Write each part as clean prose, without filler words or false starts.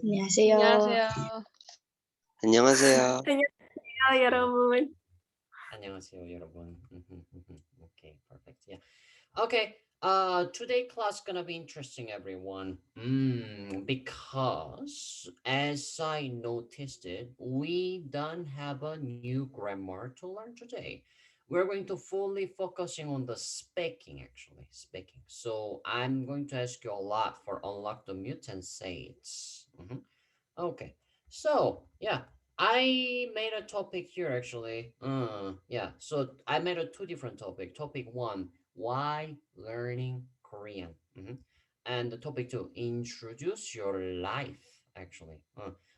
안녕하세요. 안녕하세요. 안녕하세요. 안녕하세요, 여러분. 안녕하세요, 여러분. Okay, perfect. Yeah. Okay. Today class gonna be interesting, everyone. Because as I noticed it, we don't have a new grammar to learn today. We're going to fully focusing on the speaking, actually, speaking. So I'm going to ask you a lot for unlock the mute and say it. Okay. So yeah, I made a topic here actually. Yeah. So I made a two different topic. Topic one, why learning Korean? And the topic two, introduce your life actually.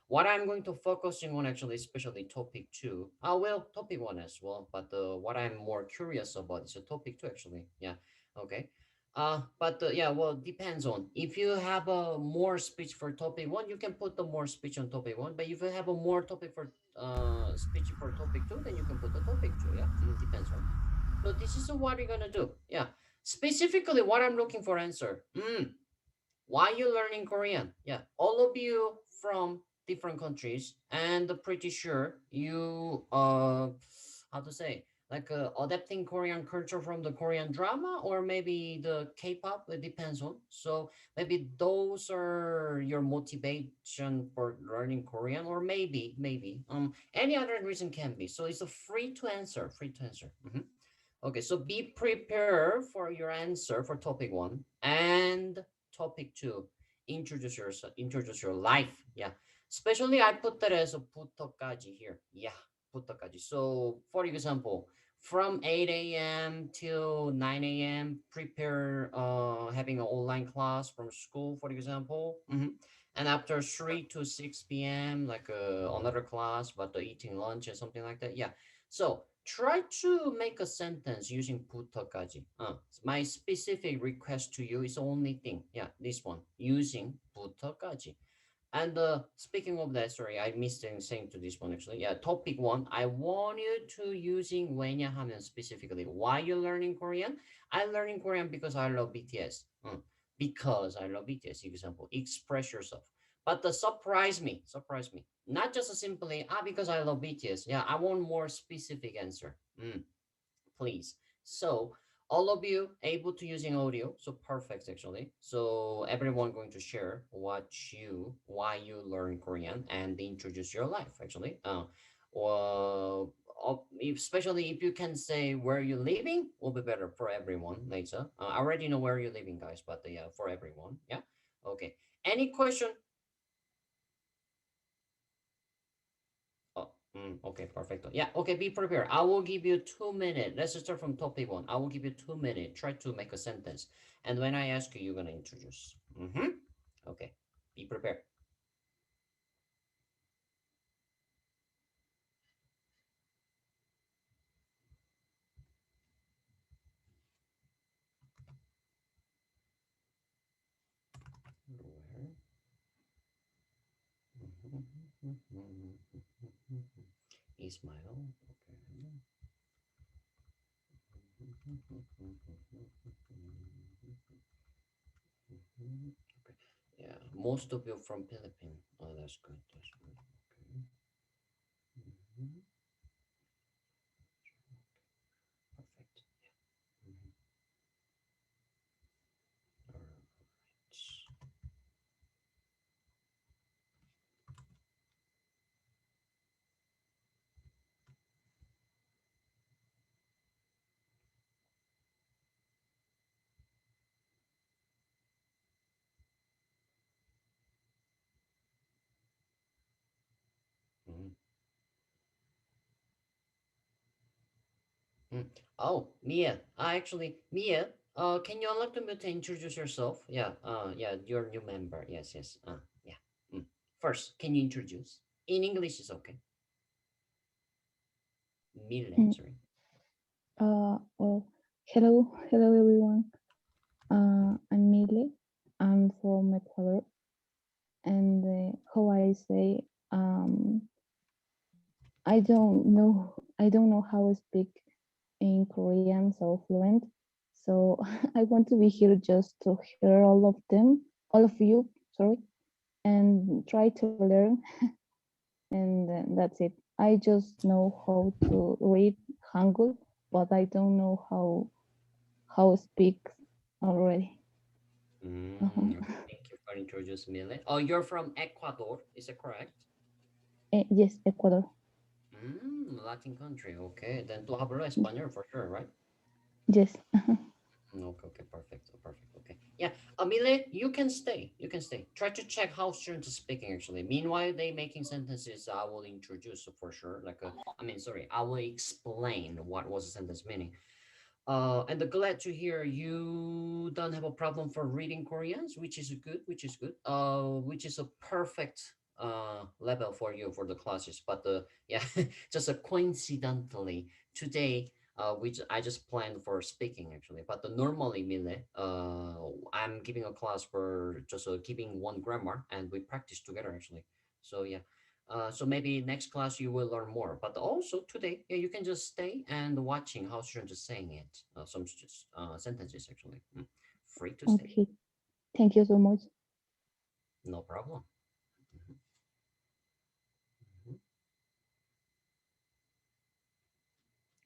What I'm going to focusing on actually, especially topic two. Well, topic one as well. But what I'm more curious about is a topic two actually. Yeah. Okay. But yeah, well, depends on if you have a more speech for topic one, you can put the more speech on topic one. But if you have a more topic for speech for topic two, then you can put the topic two. Yeah, depends on. So this is what we're gonna do. Yeah, specifically what I'm looking for answer. Why you learning Korean? Yeah, all of you from different countries, and pretty sure you how to say, like adapting Korean culture from the Korean drama or maybe the K-pop. It depends on. So maybe those are your motivation for learning Korean, or maybe any other reason can be. So it's a free to answer. Free to answer. Okay, so be prepared for your answer for topic one and topic two. Introduce yourself, introduce your life. Yeah. Especially I put that as a 부터까지 here. Yeah, 부터까지. So for example, from 8 a.m. till 9 a.m., prepare having an online class from school, for example. And after 3 to 6 p.m., like another class, but eating lunch and something like that. Yeah. So try to make a sentence using 부터까지. My specific request to you is only thing. Yeah, this one, using 부터까지. And speaking of that, sorry, I missed saying to this one actually. Yeah, topic one, I want you to using 왜냐하면 specifically. Why you learning Korean? I learning Korean because I love BTS. Because I love BTS. Example, express yourself. But the surprise me. Not just simply because I love BTS. Yeah, I want more specific answer. Please. So all of you able to using audio, so perfect actually. So everyone going to share why you learn Korean and introduce your life actually. Or especially if you can say where you're living, will be better for everyone later. I already know where you're living, guys, but yeah, for everyone. Yeah. Okay. Any question? Okay, perfect. Yeah, okay, be prepared. I will give you 2 minutes. Let's start from topic one. I will give you 2 minutes. Try to make a sentence. And when I ask you, you're going to introduce. Okay, be prepared. Ismail. Okay. Yeah, most of you from Philippines. Oh, that's good. That's good. Okay. Perfect. Yeah. All right. Oh, Mia. Actually, Mia. Can you unlock the mute to introduce yourself? Yeah. Yeah. You're a new member. Yes. Yes. Yeah. First, can you introduce? In English is okay. Mille, sorry. Well, hello everyone. I'm Mile. I'm from Ecuador, and how I say, I don't know how to speak in Korean so fluent. So I want to be here just to hear all of you, sorry, and try to learn, and that's it. I just know how to read Hangul, but I don't know how speak already. Okay, thank you for introducing me. Oh, you're from Ecuador, is it correct? Yes, Ecuador. Latin country. Okay, then tú hablas español for sure, right? Yes. Okay, okay, perfect, perfect. Okay, yeah, Amile, you can stay. You can stay. Try to check how students are speaking. Actually, meanwhile they making sentences, I will introduce for sure. I mean, sorry, I will explain what was the sentence meaning. And glad to hear you don't have a problem for reading Koreans, which is good, which is good. Which is a perfect level for you for the classes. But yeah, just coincidentally today, which I just planned for speaking actually. But normally, Mile, I'm giving a class for just giving one grammar, and we practice together actually. So yeah. So maybe next class you will learn more. But also today, yeah, you can just stay and watching how students are saying it. Some sentences actually. Free to stay. Okay. Thank you so much. No problem. Mhm, mhm.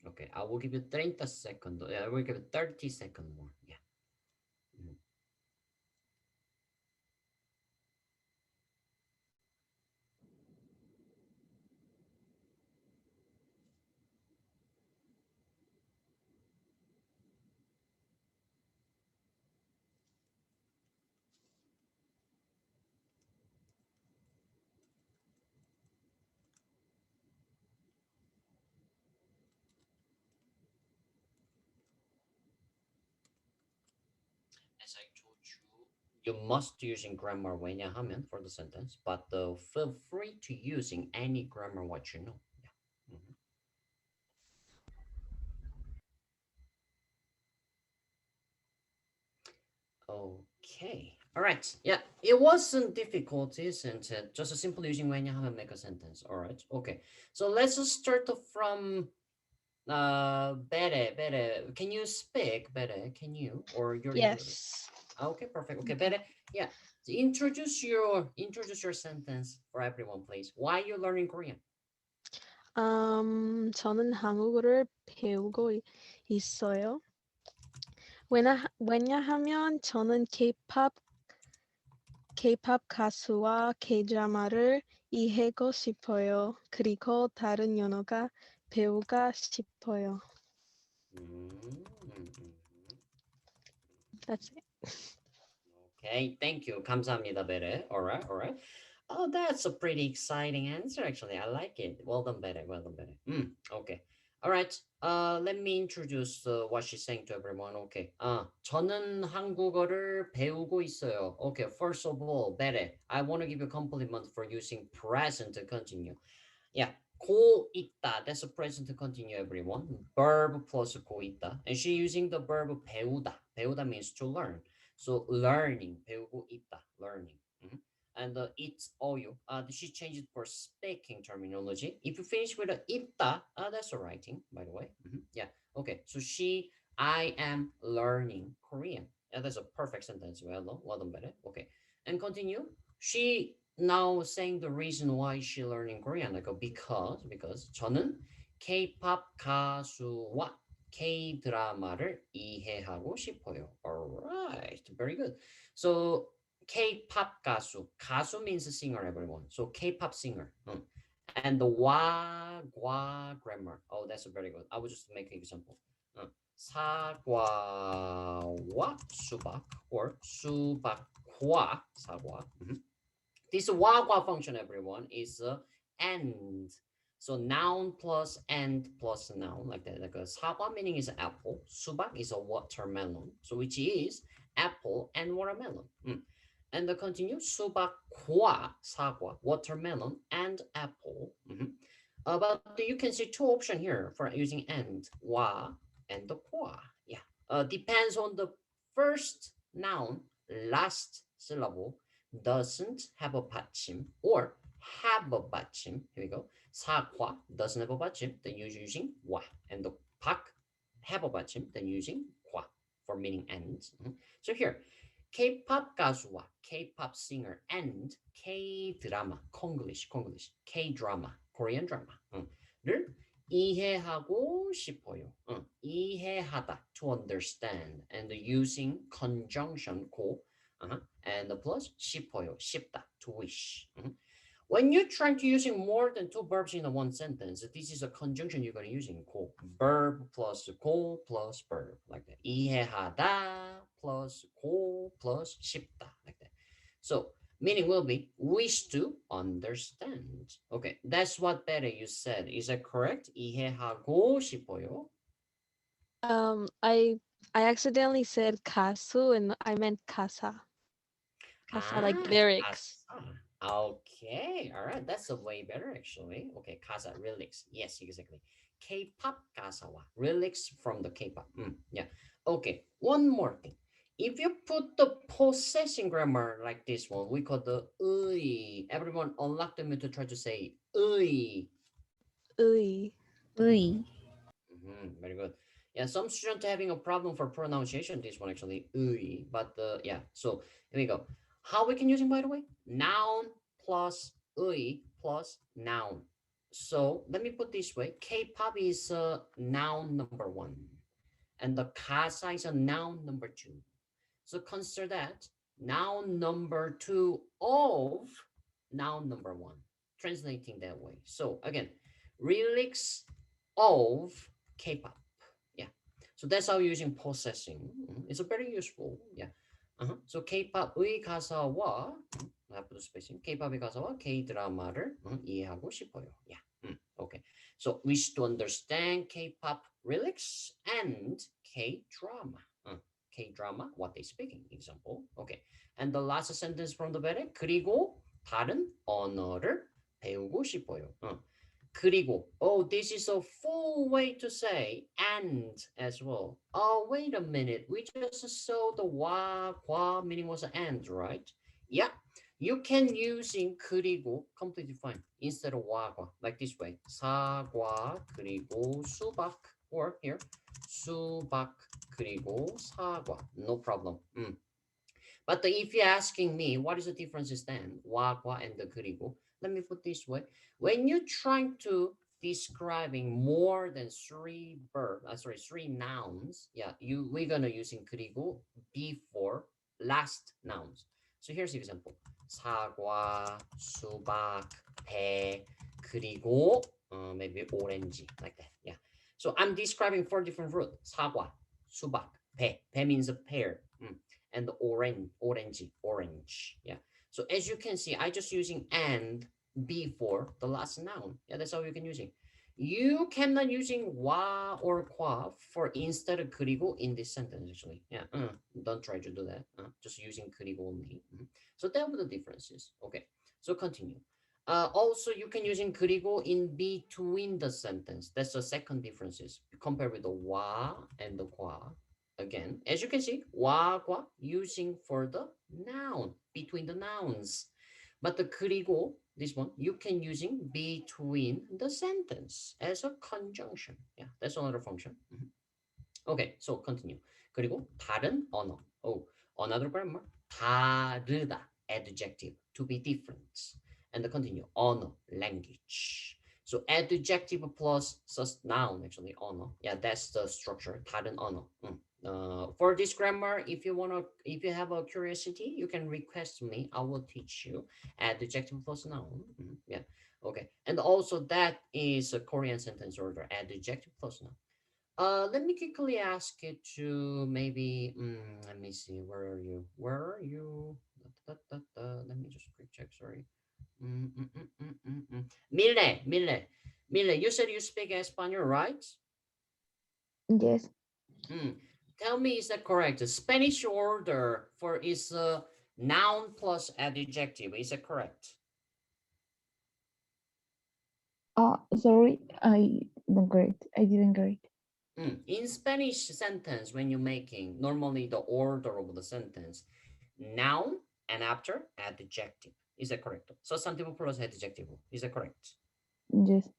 Okay, I will give you 30 seconds. Yeah, I will give you 30 seconds more. Yeah. Mhm. As I told you, you must using grammar 왜냐하면 for the sentence, but feel free to using any grammar what you know. Yeah. Mhm. Okay. All right. Yeah, it wasn't difficult, isn't it? Just a simple using when you have to make a sentence. All right. Okay. So let's just start from Bere. Bere, can you speak, Bere? Can you or your English? Yes. Okay, perfect. Okay, Bere. Yeah. So introduce your sentence for everyone, please. Why you learning Korean? 저는 한국어를 배우고 있어요. 왜냐하면 저는 K-pop 가수와 K-드라마를 이해하고 싶어요. 그리고 다른 언어가 배우고 싶어요. Mm-hmm. That's it. Okay, thank you. 감사합니다, Bere. All right, all right. Oh, that's a pretty exciting answer, actually. I like it. Well done, Bere. Well done, Bere. Okay. All right. Let me introduce what she's saying to everyone. Okay. 저는 한국어를 배우고 있어요. Okay. First of all, Bere, I want to give you a compliment for using present to continue. Yeah. 고 있다. That's a present to continue, everyone. Verb plus 고 있다. And she using the verb 배우다. 배우다 means to learn. So learning, 배우고 있다, learning. And it's all you. She changed it for speaking terminology. If you finish with a 있다, that's a writing, by the way. Yeah. Okay. So I am learning Korean. Yeah, that's a perfect sentence. Well done, better. Okay. And continue. She now saying the reason why she learning Korean. Like because 저는 K-pop 가수와 K 드라마를 이해하고 싶어요. Alright, very good. So K-pop 가수, 가수 means singer, everyone. So K-pop singer. And the 과 grammar. Oh, that's very good. I will just make an example. 사과와 수박 or 수박과 사과. This 와 function, everyone, is and. So noun plus and plus noun, like that. Like a 사과 meaning is apple, 수박 is a watermelon, so which is apple and watermelon. And the continue 수박과 사과, watermelon and apple. But you can see two options here for using and 와 and the 과. Yeah, depends on the first noun, last syllable doesn't have a 받침 or have a 받침. Here we go. 사과 doesn't have a 받침, then you're using 와. And the 박 have a 받침, then using 과 for meaning and. So here, K-pop 가수와 K-pop singer and K-드라마, Konglish, K-drama, Korean drama를 이해하고 싶어요. 이해하다, to understand, and using conjunction 고, and plus 싶어요, 싶다, to wish. When you're trying to using more than two verbs in a one sentence, this is a conjunction you're going to use in 고. Verb plus 고 plus verb, like that. 이해하다 plus 고 plus 싶다, like that. So meaning will be wish to understand. Okay, that's what better you said. Is that correct? 이해하고 싶어요. I accidentally said 가수 and I meant 가사. 가사 like lyrics. 가사. Okay, all right, that's a way better actually. Okay, 가사, lyrics. Yes, exactly. K-pop 가사와 lyrics from the K-pop. Yeah. Okay, one more thing. If you put the possessing grammar like this one, we call the 의. Everyone unlock the mute to try to say 의. 의. 의. Very good. Yeah, some students having a problem for pronunciation. This one actually 의, but yeah. So here we go. How we can use it, by the way? Noun plus 의 plus noun. So let me put this way. K-pop is noun number 1, and the 가사 is a noun number 2. So consider that noun number 2 of noun number 1. Translating that way. So again, lyrics of K-pop. Yeah. So that's how using possessing. It's a very useful. Yeah. So K-pop의 가사와 put the spacing. K-pop의 가사와 K-드라마를 이해하고 싶어요. Yeah. Okay. So wish to understand K-pop lyrics and K-drama. K-drama, what they speaking. Example. Okay. And the last sentence from the better. 그리고 다른 언어를 배우고 싶어요. 그리고, oh, this is a full way to say and as well. Oh, wait a minute. We just saw the 와, 과 meaning was and, right? Yeah, you can use in 그리고 completely fine instead of 와, 과, like this way. 사과 그리고 수박, or here 수박 그리고 사과. No problem. But if you're asking me, what is the difference then? 와, 과, and the 그리고. Let me put this way. When you're trying to describing more than three nouns, yeah, we're gonna using 그리고 before last nouns. So here's the example. 사과, 수박, 배, 그리고 maybe 오렌지, like that. Yeah. So I'm describing 4 different fruits. 사과, 수박, 배. 배 means a pear. And the orange. Yeah. So as you can see, I just using and before the last noun. Yeah, that's how you can use it. You cannot using 와 or 과 for instead of 그리고 in this sentence actually. Yeah, don't try to do that. Just using 그리고 only. So that were the differences. Okay, so continue. Also, you can using 그리고 in between the sentence. That's the second differences compared with the 와 and the 과. Again, as you can see, 와, 과 using for the noun, between the nouns. But the 그리고, this one, you can using between the sentence as a conjunction. Yeah, that's another function. Okay, so continue. 그리고 다른 언어. Oh, another grammar. 다르다, adjective, to be different. And continue. 언어, language. So adjective plus noun, actually, 언어. Yeah, that's the structure. 다른 언어. For this grammar, if you have a curiosity, you can request me. I will teach you adjective plus noun. Yeah, okay. And also that is a Korean sentence order. Adjective plus noun. Let me quickly ask you to maybe. Let me see. Where are you? Let me just quick check. Sorry. Mille. You said you speak Espanol, right? Yes. Tell me, is that correct? The Spanish order for is noun plus adjective. Is that correct? Sorry, I didn't get it. In Spanish sentence, when you're making normally the order of the sentence, noun and after adjective. Is that correct? Sostantivo plus adjective. Is that correct? Yes.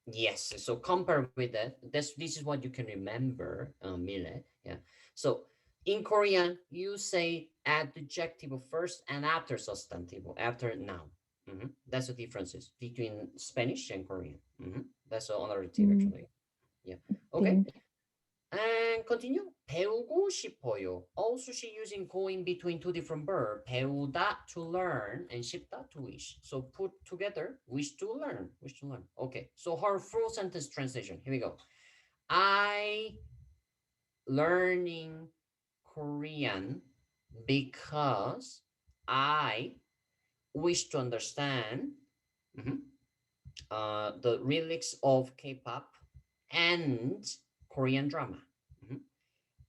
Yes. So compare with that. This is what you can remember, Mile. Yeah. So In Korean, you say adjective first and after substantive, after noun. That's the differences between Spanish and Korean. That's another tip actually. Yeah. Okay. Thank you. And continue. 배우고 싶어요. Also, she using go in between two different verbs. 배우다 to learn and 싶다 to wish. So put together, wish to learn. Wish to learn. Okay. So her full sentence translation. Here we go. I learning Korean because I wish to understand the lyrics of K-pop and Korean drama,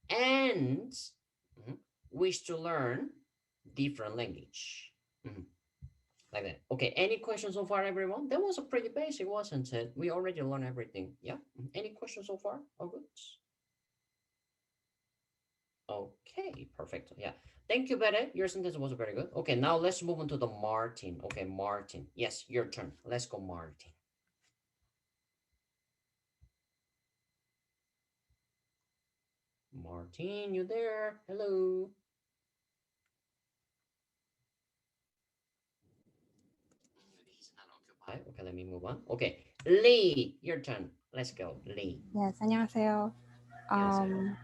and wish to learn different language. Like that. Okay, any questions so far, everyone? That was a pretty basic, wasn't it? We already learned everything. Yeah. Any questions so far? All good. Okay, perfect. Yeah. Thank you, Bede. Your sentence was very good. Okay, now let's move on to the Martin. Okay, Martin. Yes, your turn. Let's go, Martin. Martin, you there? Hello. He's not occupied. Okay, let me move on. Okay, Lee, your turn. Let's go, Lee. 네, 안녕하세요. 안녕하세요.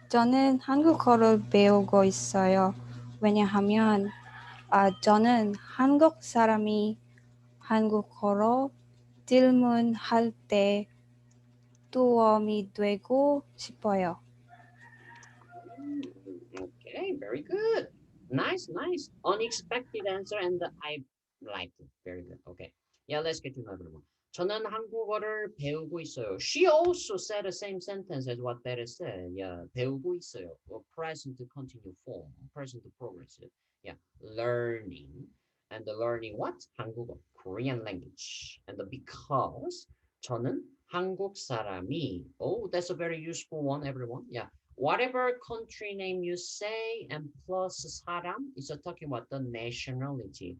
저는 한국어를 배우고 있어요. 왜냐하면 저는 한국 사람이 한국어로 질문할 때 도움이 되고 싶어요. Okay, very good. Nice, nice. Unexpected answer, and I liked it. Very good. Okay. Yeah, let's get to another one. 저는 한국어를 배우고 있어요. She also said the same sentence as what Bere said. Yeah, 배우고 있어요. Or present continue form, present progressive. Yeah, learning. And the learning what? 한국어, Korean language. And the because 저는 한국 사람이. Oh, that's a very useful one, everyone. Yeah. Whatever country name you say and plus 사람 is talking about the nationality.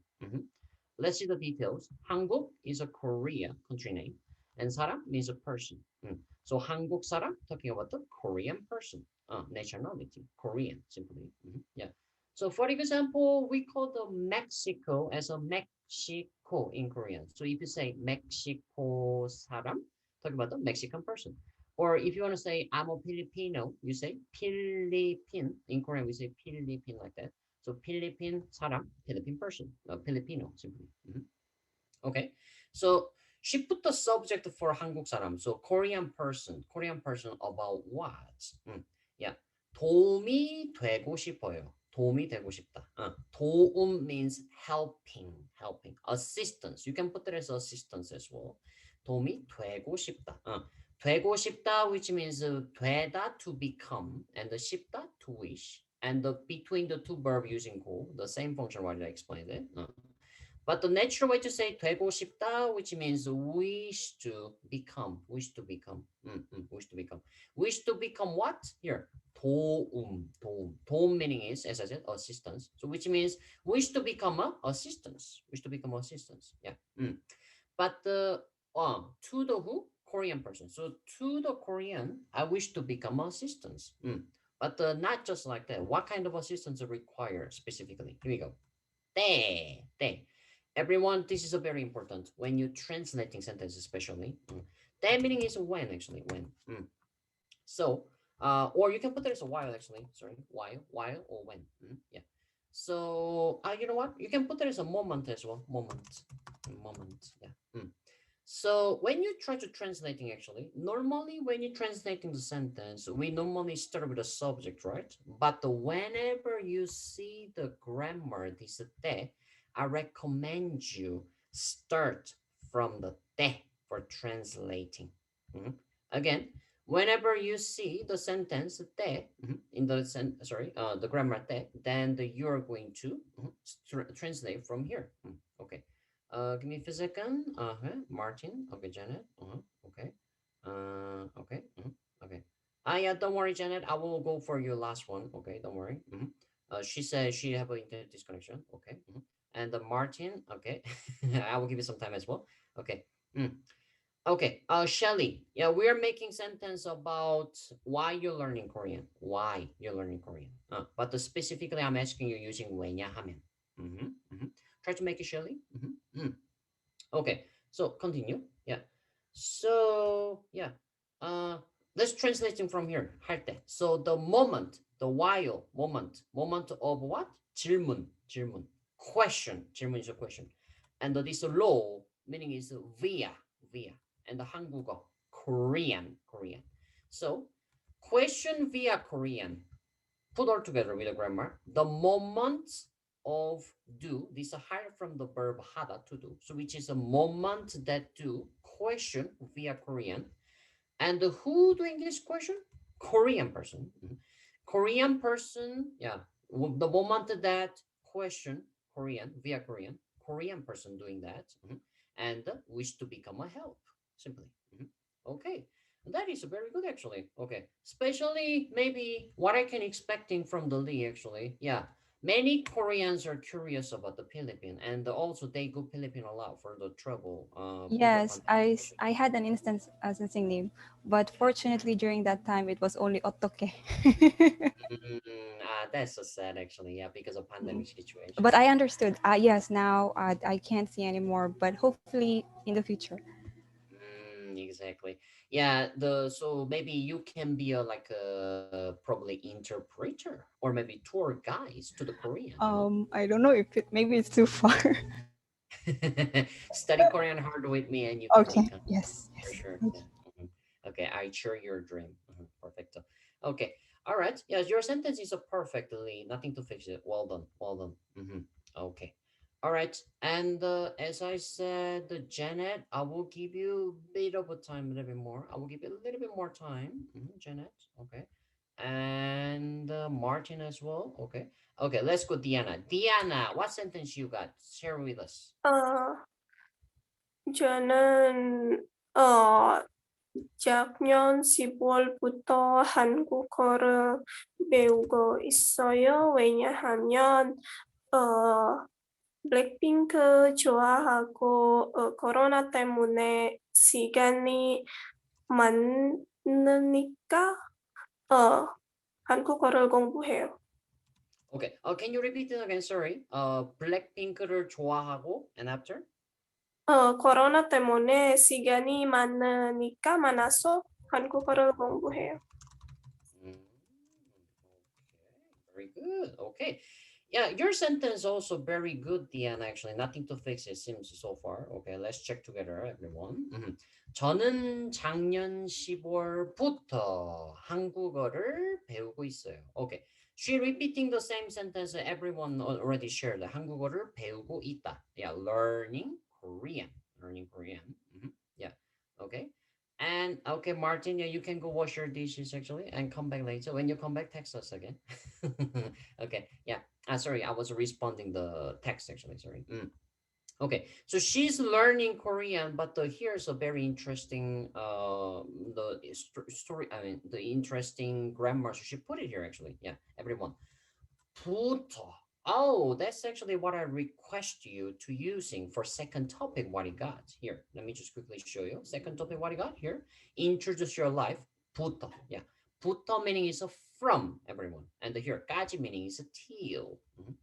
Let's see the details. 한국 is a Korea country name, and 사람 means a person. So 한국 사람 talking about the Korean person, nationality, Korean simply. Yeah. So for example, we call the Mexico as a Mexico in Korean. So if you say Mexico 사람, talking about the Mexican person. Or if you want to say I'm a Filipino, you say Philippine. In Korean, we say Philippine like that. So Philippine 사람, Philippine person, Filipino simply. Okay, so she put the subject for 한국 사람. So Korean person about what? Yeah, 도움이 되고 싶어요. 도움이 되고 싶다. 도움 means helping. Assistance. You can put it as assistance as well. 도움이 되고 싶다. 되고 싶다, which means 되다 to become, and the 싶다 to wish, and between the two verb using go, the same function what I explained it. But the natural way to say 되고 싶다, which means wish to become. Wish to become what? Here, 도움. 도움 meaning is, as I said, assistance. So which means wish to become assistance. Yeah. But to the who? Korean person. So to the Korean, I wish to become assistance. But not just like that. What kind of assistance require specifically? Here we go. 때. Everyone, this is a very important when you translating sentence, especially. 때 meaning is when actually, when. So, or you can put it as a while actually. Sorry, while or when. Yeah. So, you know what? You can put it as a moment as well. Moment. Yeah. So when you try to translating actually, normally when you're translating the sentence, we normally start with the subject, right? But whenever you see the grammar, this 때, I recommend you start from the 때 for translating. Again, whenever you see the sentence 때 in the the grammar 때, then you're going to translate from here. Okay. Give me a second. Martin. Okay, Janet. Okay. Okay. Okay. Yeah, don't worry, Janet. I will go for your last one. Okay, don't worry. She says she have an internet disconnection. Okay. And Martin. Okay. I will give you some time as well. Okay. Okay, Shelly. Yeah, we are making sentence about why you're learning Korean. Why you're learning Korean. But specifically, I'm asking you using 왜냐하면. Try to make it, Shelly. Okay, so continue. Yeah. So yeah. Uh, let's translating from here. 할 때. So the moment, the while, moment of what? 질문. Question. 질문 is a question. And this law meaning is via. And the 한국어, Korean. So question via Korean. Put all together with the grammar. The moment of do, this is hired from the verb 하다, to do. So which is a moment that do question via Korean. And who doing this question? Korean person. Korean person, yeah. The moment that question Korean via Korean person doing that, and wish to become a help, simply. Okay, that is very good actually. Okay, especially maybe what I can expecting from the Lee actually. Yeah, many Koreans are curious about the Philippines, and also they go Philippine a lot for the travel. Yes, I had an instance as a name, but fortunately during that time it was only 어떻게. That's so sad actually. Yeah, because of pandemic situation. But I understood. Yes, now I can't see anymore, but hopefully in the future. Exactly. Yeah. So maybe you can be a like a probably interpreter or maybe tour guides to the Korean. I don't know if maybe it's too far. Study Korean hard with me, and you can Okay. become Yes. for sure. Thank Yeah. Okay, I share your dream. Perfect. Okay. All right. Yes, your sentence is a perfectly. Nothing to fix it. Well done. Okay. All right. And as I said, Janet, I will give you a bit of a time, a little bit more. I will give you a little bit more time, Janet. Okay. And Martin as well. Okay. Okay. Let's go, Diana. Diana, what sentence you got? Share with us. 저는 작년 10월부터 한국어를 배우고 있어요. 왜냐하면 블랙핑크 좋아하고 코로나 때문에 시간이 많으니까 한국어를 공부해요. Okay. Can you repeat it again? Sorry. 블랙핑크를 좋아하고 and after? 코로나 때문에 시간이 많아서 한국어를 공부해요. Okay. Very good. Okay. Yeah, your sentence also very good, Diana. Actually, nothing to fix it seems so far. Okay, let's check together, everyone. 저는 작년 10월부터 한국어를 배우고 있어요. Okay. She repeating the same sentence that everyone already shared. 한국어를 배우고 있다. Yeah, learning Korean. Yeah. Okay. And okay, Martin, yeah, you can go wash your dishes actually and come back later. When you come back, text us again. Okay, yeah. Sorry, I was responding the text actually. Sorry. Okay, so she's learning Korean, but here's a very interesting story. I mean, the interesting grammar. So she put it here actually. Yeah, everyone. 부터. Oh, that's actually what I request you to using for second topic. What you got here? Let me just quickly show you. Second topic. What you got here? Introduce your life. 부터. Yeah. 부터 meaning is a from, everyone, and here 까지 meaning is a till.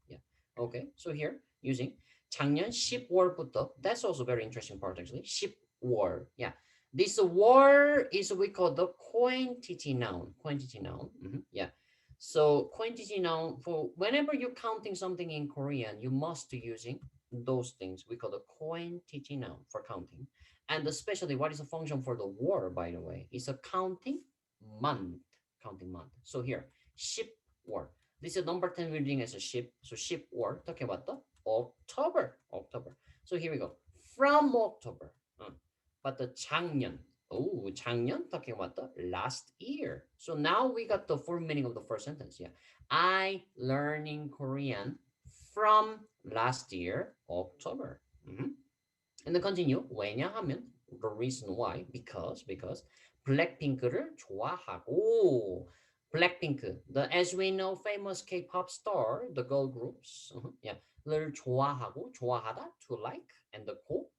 Yeah. Okay. So here using 작년 10월부터. That's also very interesting part actually. 10월. Yeah. This war is we call the quantity noun. Yeah. So quantity noun, for whenever you're counting something in Korean, you must be using those things. We call the quantity noun for counting. And especially what is the function for the war, by the way, is a counting month. So here, 10월. This is number 10 reading as a ship. So 10월, talking about the October. So here we go. From October. But the 작년. Oh, 작년, talking about the last year. So now we got the full meaning of the first sentence. Yeah, I learning Korean from last year, October. And then continue. 왜냐하면, the reason why, because 블랙핑크를 좋아하고. Blackpink, as we know, famous K-pop star, the girl groups. Yeah, 를 좋아하고, 좋아하다, to like, and the 고.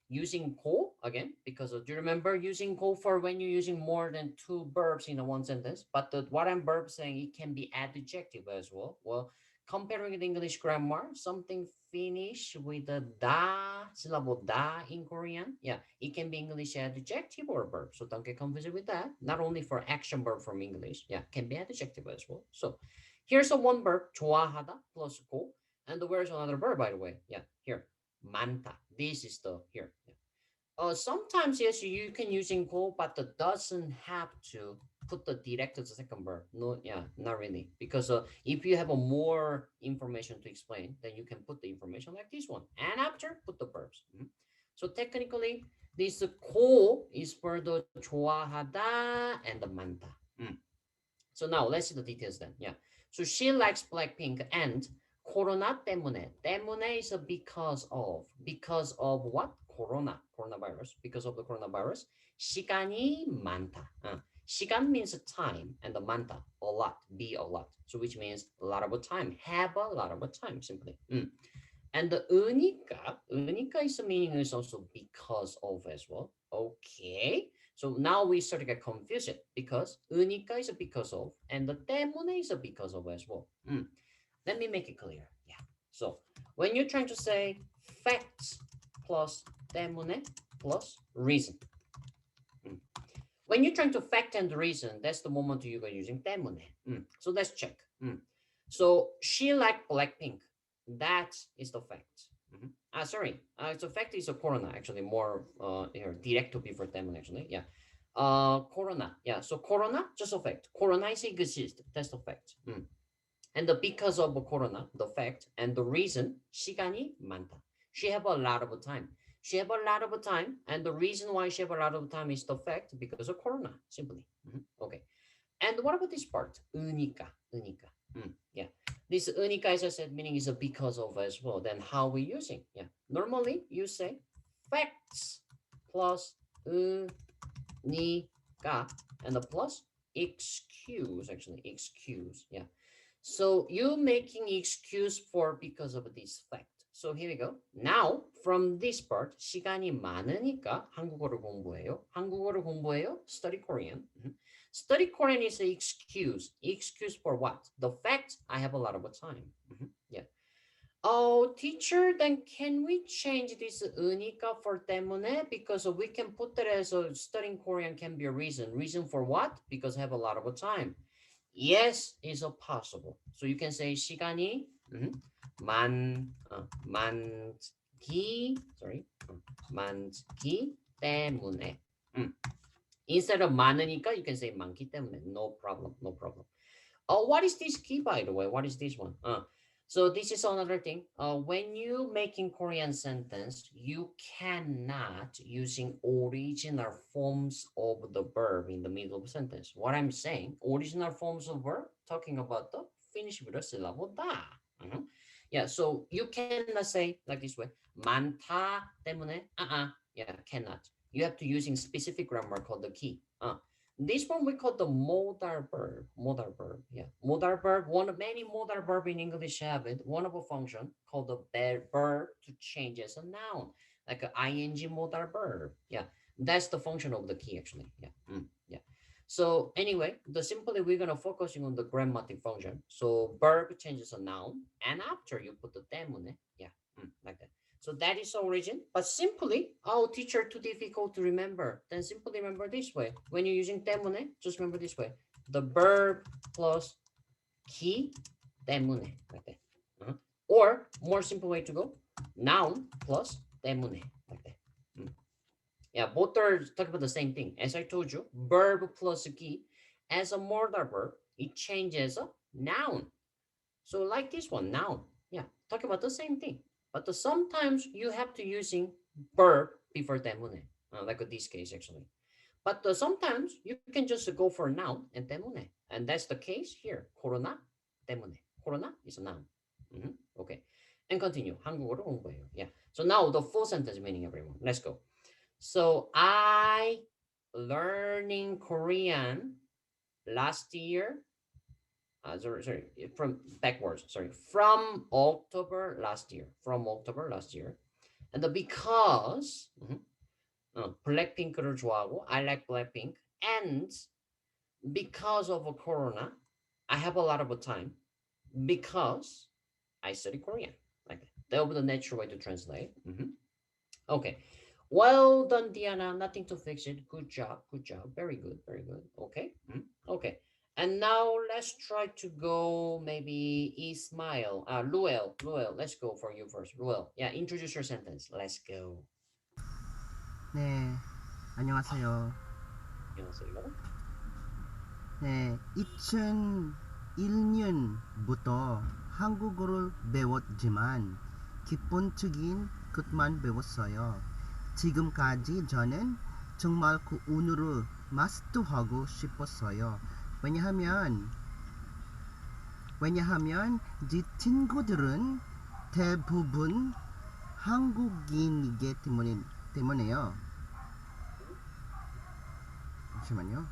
Using 고, again, because do you remember using go for when you're using more than two verbs in a one sentence? But what I'm verb saying, it can be adjective as well. Well, comparing with English grammar, something finish with the da syllable da in Korean. Yeah, it can be English adjective or verb. So don't get confused with that. Not only for action verb from English. Yeah, can be adjective as well. So here's a one verb, 좋아하다 plus go. And where's another verb, by the way? Yeah, here, 많다. This is the here. Yeah. Sometimes yes, you can using go, but it doesn't have to put the direct to the second verb. No, yeah, not really. Because if you have a more information to explain, then you can put the information like this one, and after put the verbs. So technically, this go is for the 좋아하다 and the 많다. So now let's see the details then. Yeah. So she likes Blackpink and Corona 때문에. 때문에 is a because of. Because of what? Coronavirus. Because of the coronavirus. 시간이 많다. 시간 means time, and the 많다, a lot, be a lot. So which means a lot of time, have a lot of time, simply. And the 으니까 is the meaning is also because of as well. Okay. So now we start to get confused because 으니까 is a because of, and the 때문에 is a because of as well. Let me make it clear. Yeah. So when you're trying to say facts plus 때문에 plus reason. When you're trying to fact and reason, that's the moment you are using 때문에. So let's check. So she liked Blackpink. That is the fact. Sorry. So fact is a corona, actually, more here, direct to be for 때문에, actually. Yeah. Corona. Yeah. So corona, just a fact. Corona is exist. That's the fact. And the because of corona, the fact, and the reason, 시간이 많다. She have a lot of time. She have a lot of time, and the reason why she have a lot of time is the fact because of corona, simply. Okay. And what about this part? 으니까. Yeah. This 으니까, as I said, meaning is a because of as well. Then how we using? Yeah. Normally you say facts plus 으니까 and the plus excuse, actually excuse. Yeah. So you making excuse for because of this fact. So here we go. Now from this part, 시간이 많으니까 한국어를 공부해요. 한국어를 공부해요. Study Korean. Study Korean is an excuse. Excuse for what? The fact I have a lot of time. Yeah. Oh, teacher, then can we change this 으니까 for 때문에? Because we can put that as a studying Korean can be a reason. Reason for what? Because I have a lot of time. Yes, is a possible. So you can say 시간이 많기 때문에. Instead of 많으니까, you can say 많기 때문에. No problem. What is this key, by the way? What is this one? So this is another thing. When you making Korean sentence, you cannot using original forms of the verb in the middle of the sentence. What I'm saying, original forms of verb, talking about the finish with a syllable da. Yeah, so you cannot say like this way. 많다 때문에. Yeah, cannot. You have to using specific grammar called the key. This one we call the modal verb. Yeah, modal verb. One of many modal verb in English have it. One of a function called the verb to change as a noun, like an ing modal verb. Yeah, that's the function of the key actually. Yeah, yeah. So anyway, simply we're gonna focusing on the grammatic function. So verb changes a noun, and after you put the 때문에. Yeah, like that. So that is origin, but simply, teacher, too difficult to remember. Then simply remember this way. When you're using 때문에, just remember this way. The verb plus 기 때문에, like that. Or more simple way to go, noun plus 때문에, like that. Yeah, both are talking about the same thing. As I told you, verb plus 기, as a modal verb, it changes a noun. So like this one, noun. Yeah, talking about the same thing. But sometimes you have to using verb before 때문에, like in this case actually. But sometimes you can just go for noun and 때문에, and that's the case here. corona 때문에. corona is a noun. Okay, and continue. 한국어를 공부해요. Yeah. So now the full sentence meaning, everyone. Let's go. So I learning Korean last year. Sorry, from backwards. Sorry, from October last year. And because 블랙핑크를 좋아하고 I like Blackpink and because of Corona I have a lot of time because I study Korean. Like that will be the natural way to translate. Okay. Well done, Diana. Nothing to fix it. Good job. Good job. Very good. Very good. Okay. Okay. And now let's try to go maybe Ismail. Luel. Luel. Let's go for you first. Luel. Yeah. Introduce your sentence. Let's go. 네, 안녕하세요. 안녕하세요. 네, 2001년부터 한국어를 배웠지만 기본적인 것만 배웠어요. 지금까지 저는 정말 그 언어를 마스터하고 싶었어요. 왜냐하면 제 친구들은 대부분 한국인이기 때문에요. 잠시만요.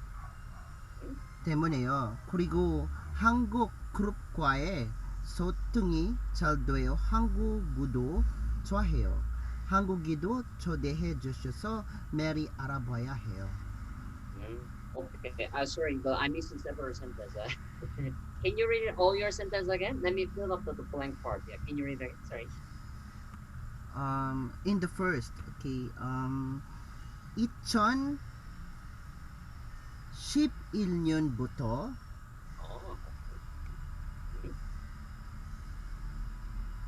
때문에요. 그리고 한국 그룹과의 소통이 잘 돼요. 한국어도 좋아해요. 한국에도 초대해 주셔서 매일 알아봐야 해요. Okay. Sorry, but I missed several sentences. Can you read all your sentence again? Let me fill up the blank part. Yeah. Can you read it again? Sorry. In the first, okay, 2011년부터 Oh.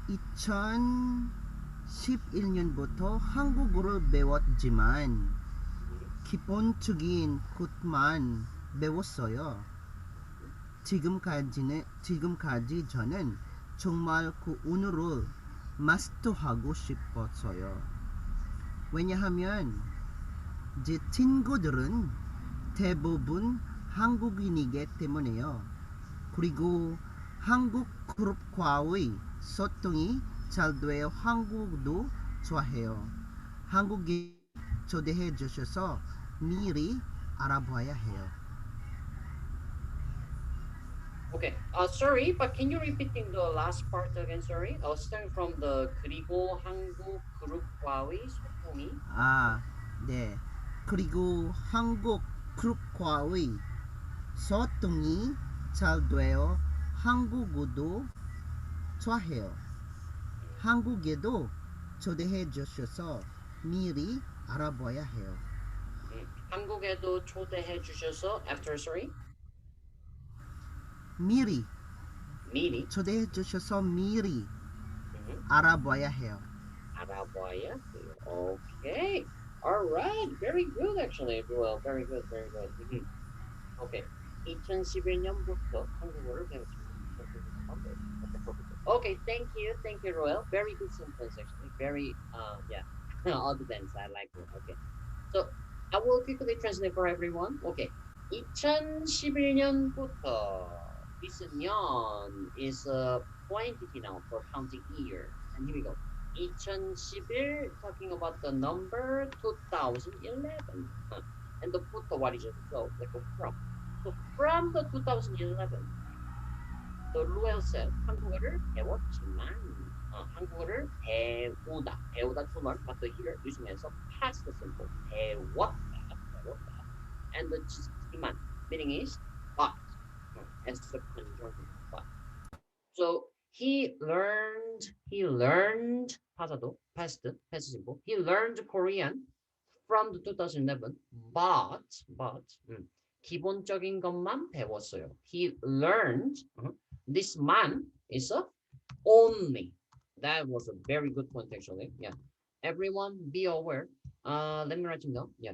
2011년부터 한국어를 배웠지만 기본적인 것만 배웠어요. 지금까지 저는 정말 그 언어를 마스터하고 싶었어요. 왜냐하면 제 친구들은 대부분 한국인이기 때문에요. 그리고 한국 그룹과의 소통이 잘 돼요. 한국도 좋아해요. 한국에 초대해 주셔서 미리 알아봐야 해요. Okay. Sorry, but can you repeating the last part again? Sorry. Starting from the 그리고 한국 그룹과의 소통이. 네. 그리고 한국 그룹과의 소통이 잘 돼요. 한국어도 좋아해요. 한국에도 초대해 주셔서 미리 알아봐야 해요. 한국에도 초대해 주셔서 after sorry. 미리 미리 초대해 주셔서 미리 알아봐야 해요. 알아봐야 해요. Okay. All right. Very good actually. Well, very good. Very good. Okay. 2011년부터 한국어를 배웠습니다. Okay. Thank you. Thank you, Royal. Very good sentence actually. Very yeah. All the dance I like it. Okay. So I will quickly translate for everyone. Okay. 2011년부터 this 년 is a quantity now for counting years. And here we go. 2011 talking about the number 2011. And the 부터 what is it? So like a from. So from the 2011, the Ruel said 한국어를 배웠지만 한국어를 배우다 to learn, but here using에서 past simple 배웠다. And the 지만 meaning is but as a conjunction but. So he learned 파사도 past simple. He learned Korean from the 2011, but 기본적인 것만 배웠어요. He learned this man is a only. That was a very good point actually. Yeah. Everyone be aware. Let me write it down. Yeah.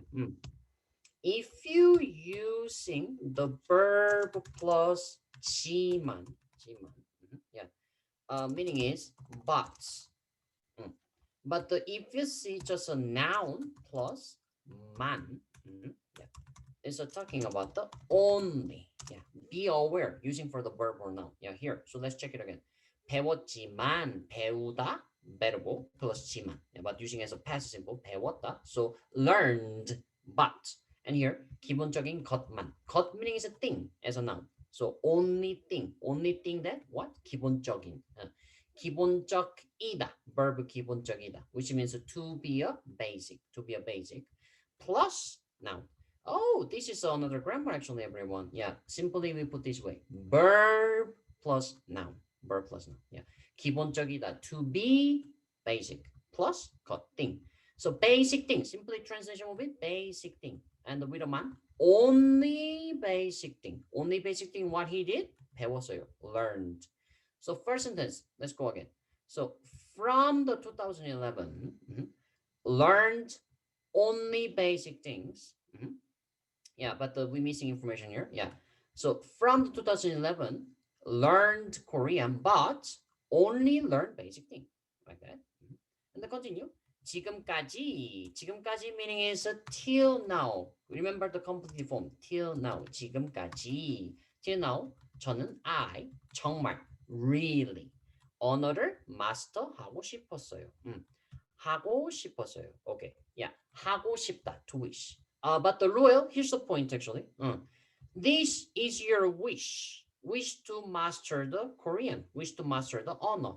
If you using the verb plus 지만, yeah, meaning is but. But if you see just a noun plus man, yeah, it's talking about the only. Yeah, be aware using for the verb or noun. Yeah, here. So let's check it again. 배웠지만 배우다 verb plus 지만. Yeah, but using as a past simple 배웠다. So learned but. And here 기본적인 것만. 것 meaning is a thing as a noun. So only thing that what? 기본적인. 기본적이다. verb 기본적이다. Which means to be a basic. plus noun. Oh, this is another grammar actually, everyone. Yeah, simply we put this way. Verb plus noun. Verb plus noun. Yeah. 기본적이다. To be basic plus got thing. So basic thing. Simply translation will be basic thing. And with a man, only basic thing. Only basic thing what he did? 배웠어요. Learned. So first sentence, let's go again. So from the 2011, learned only basic things. Yeah, but we're missing information here. Yeah. So from 2011, learned Korean, but only learned basic thing. Like that. And then continue. 지금까지. 지금까지 meaning is till now. Remember the complete form. Till now. 지금까지. Till now. 저는 I 정말 really 언어를 마스터하고 싶었어요. 하고 싶었어요. Okay. Yeah. 하고 싶다. To wish. But the rule, here's the point actually. This is your wish. Wish to master the Korean. Wish to master the honor.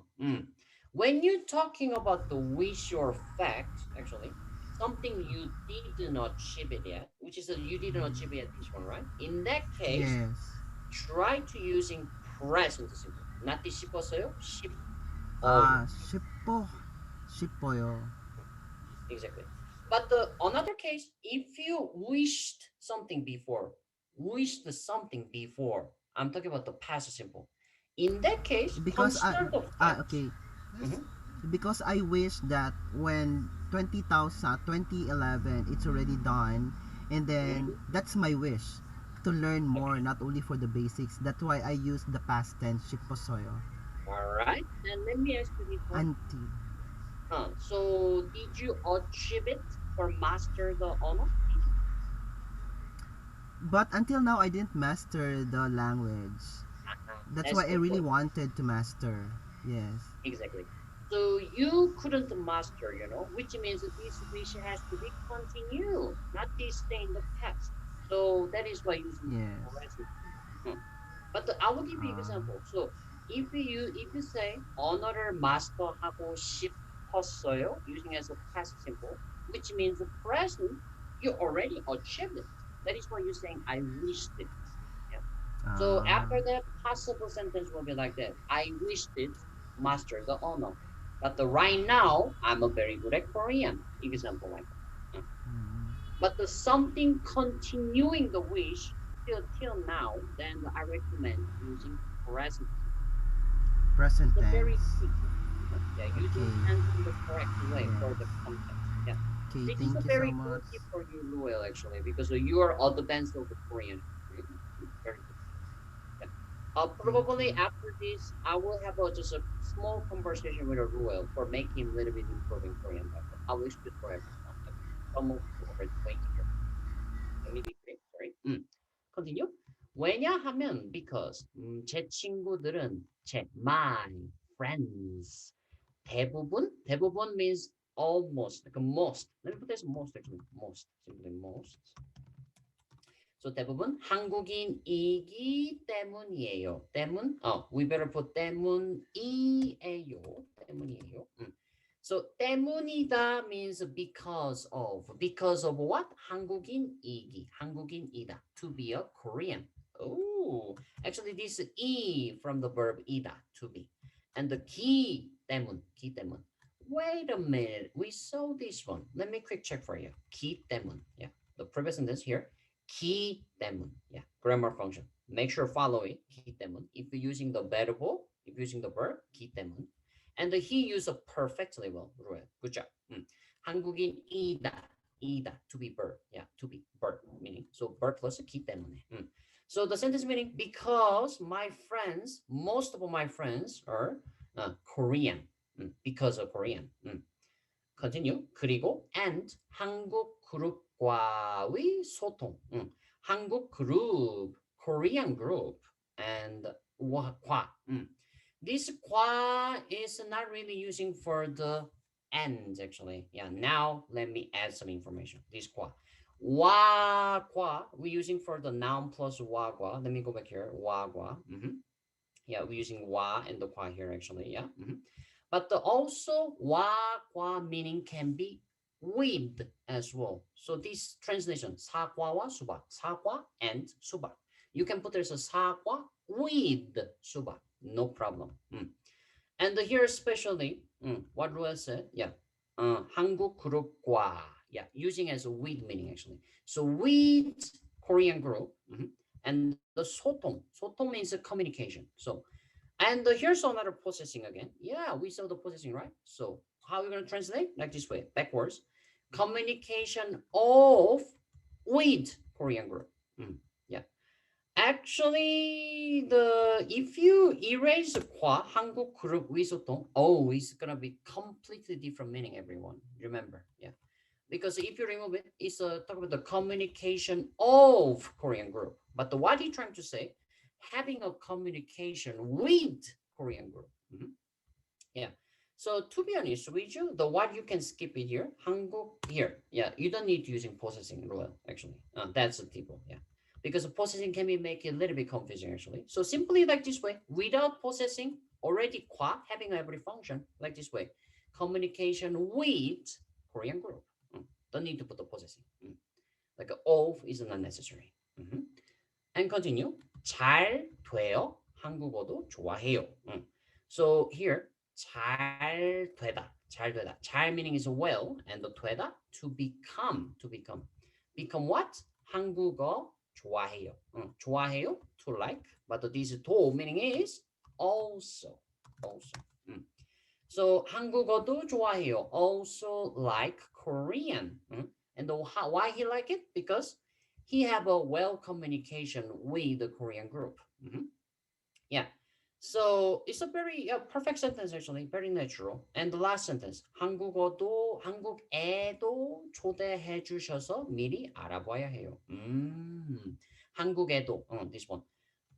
When you're talking about the wish or fact, actually, something you did not achieve it yet, which is that you didn't achieve it this one, right? In that case, Yes. try to using present simple. Not the 싶었어요, 싶. 싶어요. Exactly. But another case, if you wished something before, I'm talking about the past simple. In that case, Because consider the fact. okay. Mhm. Because I wish that when 2011 it's already done, and then that's my wish to learn more, not only for the basics. That's why I use the past tense 싶었어요. All right. And let me ask you this one. Until. So did you achieve it or master the honor? But until now I didn't master the language. That's why I the really point. wanted to master. Yes. Exactly. So you couldn't master, which means that this wish has to be continued, not this stay in the past. So that is why using Yes. present. But I will give you an example. So if you say 언어를 마스터하고 싶었어요, using as a past simple, which means the present, you already achieved it. That is why you're saying I wished it. So after that, possible sentence will be like that. I wished it, master the honor. But right now, I'm a very good at Korean. Example like that. But the something continuing the wish till now, then I recommend using present. Present It's a tense. very key. Yeah, using Okay. tense in the correct way for the context. Yeah. Okay, This thank is a you very so good much. tip for you, Luel, actually, because you are advanced of the Korean. Very good. Yeah. Probably after this, I will have just a small conversation with Ruel for making a little bit improving Korean. I will speak for everyone. Almost over 20 here. Let me be quick. Sorry. Continue. 왜냐하면 because 제 친구들은 my friends 대부분 means almost like most. Let me put this most actually. Most simply most. So 대부분 한국인이기 때문이에요. we better put 때문이에요. So 때문이다 means because of. Because of what? 한국인이다. To be a Korean. Oh, actually this is e from the verb 이다, to be. And the 기 때문. Wait a minute, we saw this one. Let me quick check for you. 기 때문. Yeah, the previous sentence here. 기 때문. Yeah, grammar function. Make sure follow it. 기 때문. If you're using the verb, 기 때문. And he used perfectly well. Good job. 한국인이다. To be bird. Yeah, to be bird meaning. So bird plus 기 때문에. So the sentence meaning because my friends, most of my friends are Korean. Because of Korean. Continue. 그리고 and 한국 그룹과의 소통. 한국 그룹, Korean group, and 과. This 과 is not really using for the end actually. Yeah. Now let me add some information. This 과. 과 we're using for the noun plus 과. Let me go back here. 과. Yeah, we're using 와 and the 과 here actually. Yeah. But also 과 meaning can be with as well. So this translation, 사과와 수박, 사과 and 수박. You can put there's a 사과 with 수박, no problem. And here especially, what Roel said, yeah, 한국 그룹과, yeah, using as a with meaning actually. So with Korean group, and the 소통, 소통 means a communication. So, and here's another processing again. Yeah, we saw the processing, right? So how are you going to translate? Like this way, backwards. Communication of with Korean group. Yeah. Actually, if you erase 과 한국 그룹 위소통, oh, it's gonna be completely different meaning. Everyone, remember, yeah. Because if you remove it, it's talk about the communication of Korean group. But what he's trying to say, having a communication with Korean group. Yeah. So to be honest with you, the what you can skip it here, 한국 here. Yeah, you don't need to using processing rule actually. That's the typo. Yeah. Because the processing can be make it a little bit confusing actually. So simply like this way, without processing, already qua having every function like this way. Communication with Korean group. Don't need to put the processing. Like of is not necessary. And continue. 잘 돼요. 한국어도 좋아해요. So here 잘 되다. 잘 되다. 잘 meaning is well and the 되다 to become. Become what? 한국어 좋아해요. 좋아해요 to like. But this 도 meaning is also. So 한국어도 좋아해요. Also like Korean. And why he like it? Because he have a well communication with the Korean group. Yeah. So it's a very perfect sentence actually, very natural. And the last sentence, 한국에도 초대해 주셔서 미리 알아봐야 해요. 한국에도, this one.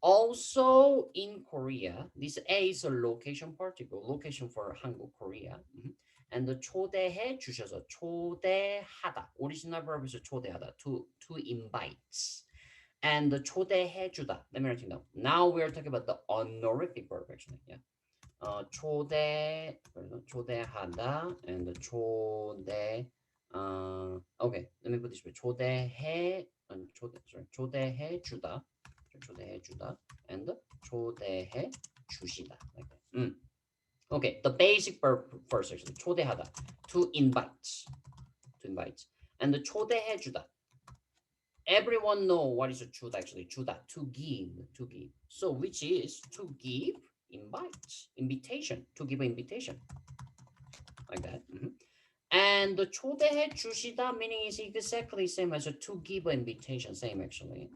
Also in Korea, this A is a location particle, location for 한국, Korea. And the 초대해 주셔서, 초대하다, original verb is 초대하다, to invite. And the 초대해 주다. Let me write it down. Now we are talking about the honorific verb actually. Yeah. 초대하다 and the okay, let me put this way. 초대해 주다. 초대해 주다 and 초대해 주시다. Like that. Okay, the basic verb first actually. 초대하다, to invite. And the 초대해 주다. Everyone know what is a 주다 actually. 주다, to give. So which is to give invitation, to give an invitation. Like that. And the 초대해 주시다 meaning is exactly same as a to give an invitation, same actually.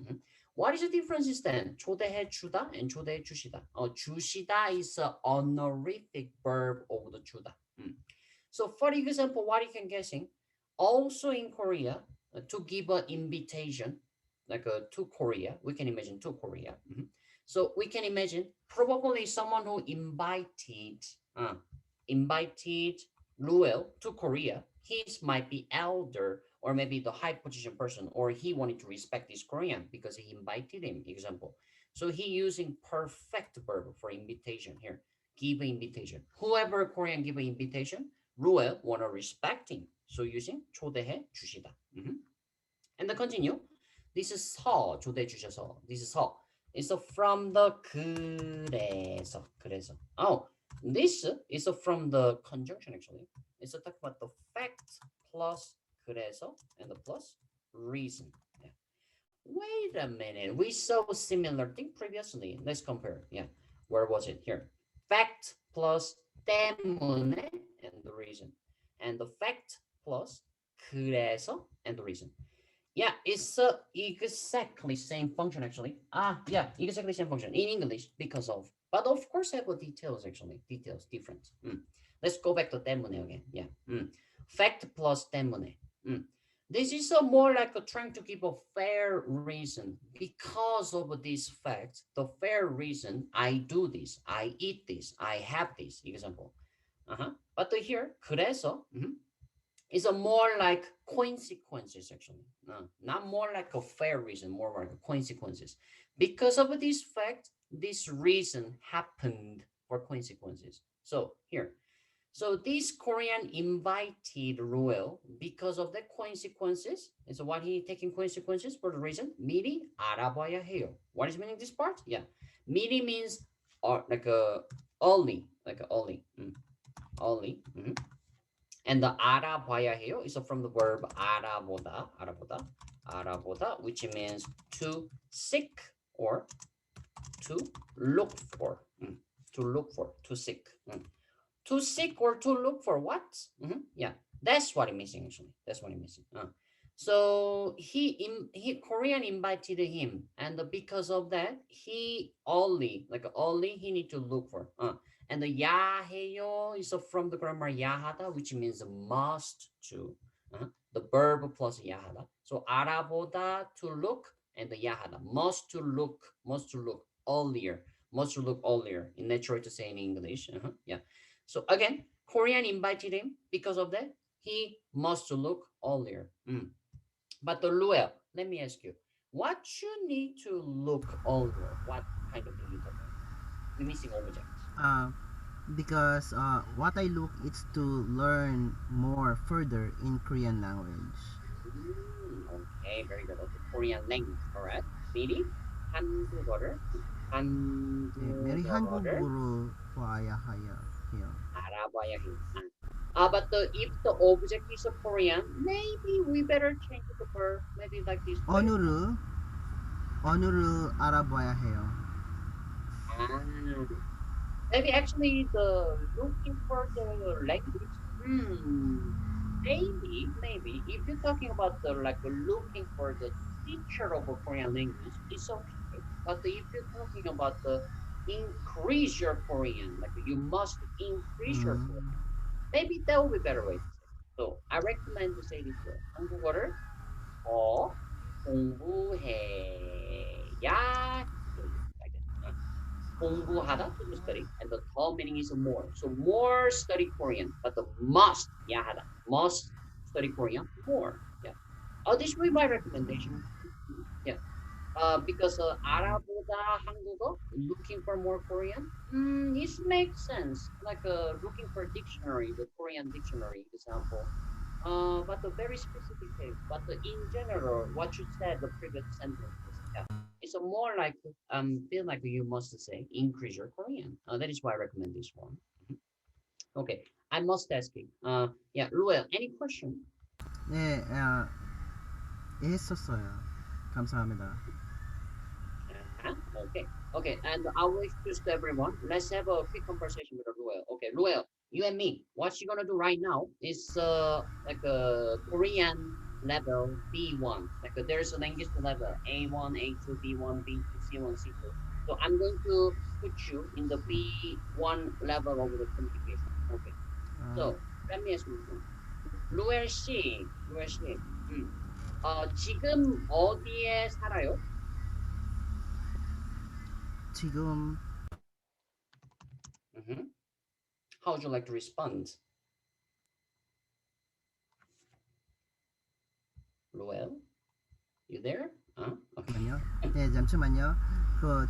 What is the difference is then? 초대해 주다 and 초대해 주시다. 주시다 is an honorific verb of the 주다. So for example, what you can guessing? Also in Korea, to give an invitation, like to Korea, we can imagine to Korea. So we can imagine probably someone who invited Ruel to Korea. He might be elder or maybe the high position person, or he wanted to respect this Korean because he invited him, example. So he using perfect verb for invitation here. Give an invitation. Whoever Korean give an invitation, Ruel wanna respect him. So using 초대해 주시다. And then continue. This is 서, 초대해 주셔서. This is 서. It's from the 그래서. Oh, this is from the conjunction actually. It's talk about the fact plus 그래서 and the plus reason. Yeah. Wait a minute. We saw a similar thing previously. Let's compare. Yeah. Where was it? Here. Fact plus 때문에 and the reason. And the fact plus 그래서 and the reason. Yeah, it's exactly same function actually. Yeah, exactly same function in English because of. But of course, have details actually. Details different. Let's go back to 때문에 again. Yeah. Fact plus 때문에. This is more like trying to give a fair reason because of this fact. The fair reason I do this, I eat this, I have this. Example. But here 그래서. Is a more like consequences actually, not more like a fair reason, more like consequences. Because of this fact, this reason happened for consequences. So here, So this Korean invited Roel because of the consequences. And so what he taking consequences for the reason 미리 알아봐야 해요. What is meaning this part? Yeah, 미리 means like a only, only. And the 알아봐야 해요 is from the verb 알아보다, which means to seek or to look for, to seek. To seek or to look for what? Yeah, that's what it means actually. That's what it means. So he Korean invited him, and because of that, he only he need to look for. And the 야해요 is from the grammar 야하다, which means must to. The verb plus 야하다. So 알아보다 to look, and the 야하다 must to look earlier. Must to look earlier. In natural to say in English. Yeah. So again, Korean invited him because of that. He must look earlier. But the Luel, let me ask you, what you need to look earlier? What kind of thing you talking about? The missing objects. Because what I look is to learn more further in Korean language. Okay, very good. Okay, Korean language, alright. 미리 한국어를 매리 한국어로 봐야 해요. 알아봐야 해요. But if the object is a Korean, maybe we better change the verb. Maybe like this. 언어를 알아봐야 해요. Maybe actually the looking for the language. Maybe if you're talking about the looking for the teacher of a Korean language, it's okay. But if you're talking about the increase your Korean, like you must increase your Korean, maybe that will be a better way to say it. So I recommend to say this way. 한국어를 더 공부해야 like that. 공부하다 to study, and the 더 meaning is more. So more study Korean, but the must 야하다 must study Korean more. Yeah. This will be my recommendation. Yeah. Because 알아보다 한국어, looking for more Korean, this makes sense. Like looking for dictionary, the Korean dictionary example. But the very specific case. But in general, what you said, the previous sentences, yeah, it's a more like feel like you must say increase your Korean. That is why I recommend this one. Okay, I must asking. Yeah, Ruel, any question? 네, 했었어요. 감사합니다. Okay, and I will introduce to everyone. Let's have a quick conversation with Ruel. Okay, Ruel, you and me. What you're gonna do right now is like a Korean level B1. Like there's a language level A1, A2, B1, B2, C1, C2. So I'm going to put you in the B1 level of the communication. Okay. So let me ask you. 루엘 씨, 지금 어디에 살아요? 지금 How would you like to respond? Ruel, you there? Okay. 네, 잠시만요.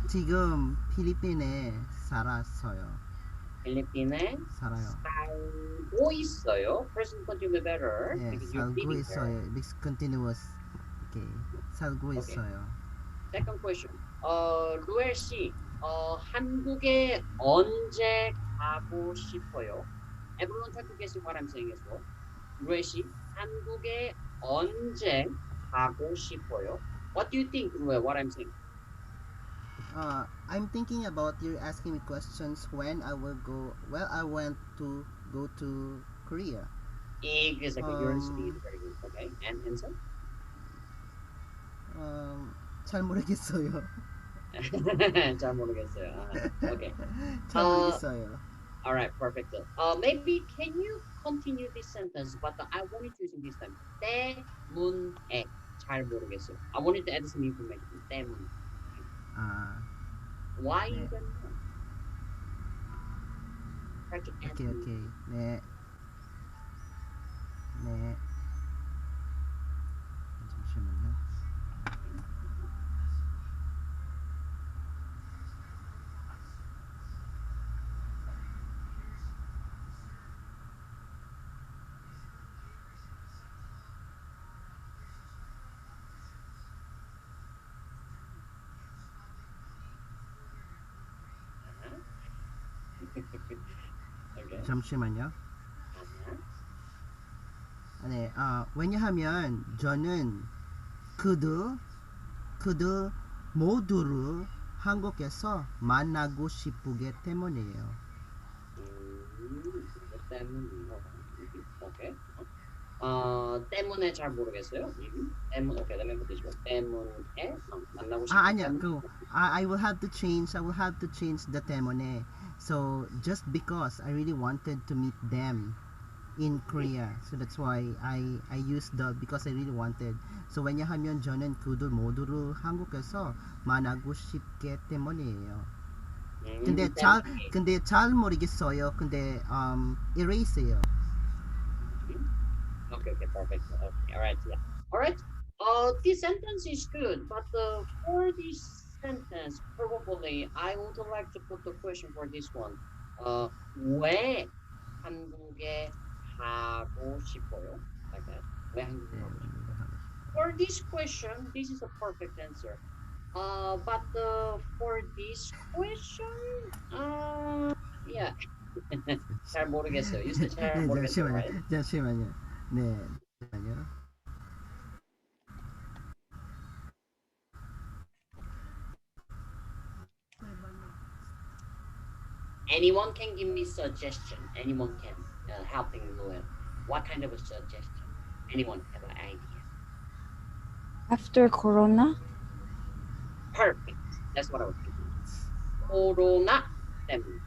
지금 필리핀에 살았어요. 필리핀에 살아요. 살고 있어요. Present continuous better. 네, 살고 있어요. This continuous. Okay, 살고 있어요. Second question. 루엘 씨, 한국에 언제 가고 싶어요? Everyone try to guess what I'm saying as well. 루엘 씨, 한국에 언제 가고 싶어요? What do you think, Ruel, what I'm saying? I'm thinking about you asking me questions when I will go. Well, I want to go to Korea. Exactly. Your speed very good. Okay. And answer? 잘 모르겠어요. 잘 모르겠어요. Okay. 잘 모르겠어요. All right. Perfect. Maybe can you continue this sentence? But I wanted to use this time. 때문에 잘 모르겠어요. I wanted to add some information. 때문에. Why you don't know? Okay. 네. 잠시만요. Okay. 잠시만요. Uh-huh. 네, 왜냐하면 저는 그들 모두를 한국에서 만나고 싶기 때문이에요. 이거 때문이요. 오케이. 때문에 잘 모르겠어요. 오케이, let me put this one. 때문에 만나고 싶기 아니야, 때문에. I will have to change. I will have to change the 때문에. So just because I really wanted to meet them in Korea, so that's why I used the because I really wanted. So 왜냐하면 저는 그들 모두를 한국에서 만나고 싶기 때문이에요. 때문에. 근데 잘 모르겠어요. 근데 erase요. Okay, perfect. Okay, all right, yeah. All right. This sentence is good, but for this sentence, probably I would like to put the question for this one. 왜 한국에 가고 싶어요? Like that. 왜 한국에 가고 싶어요? For this question, this is a perfect answer. But for this question, yeah. 잘 모르겠어요. You said 잘 모르겠어요, right? 잠시만요. 네, 잠시만요. Anyone can give me suggestion. Anyone can helping Noel. What kind of a suggestion? Anyone have an idea? After Corona, Perfect. That's what I was thinking. Corona 때문에.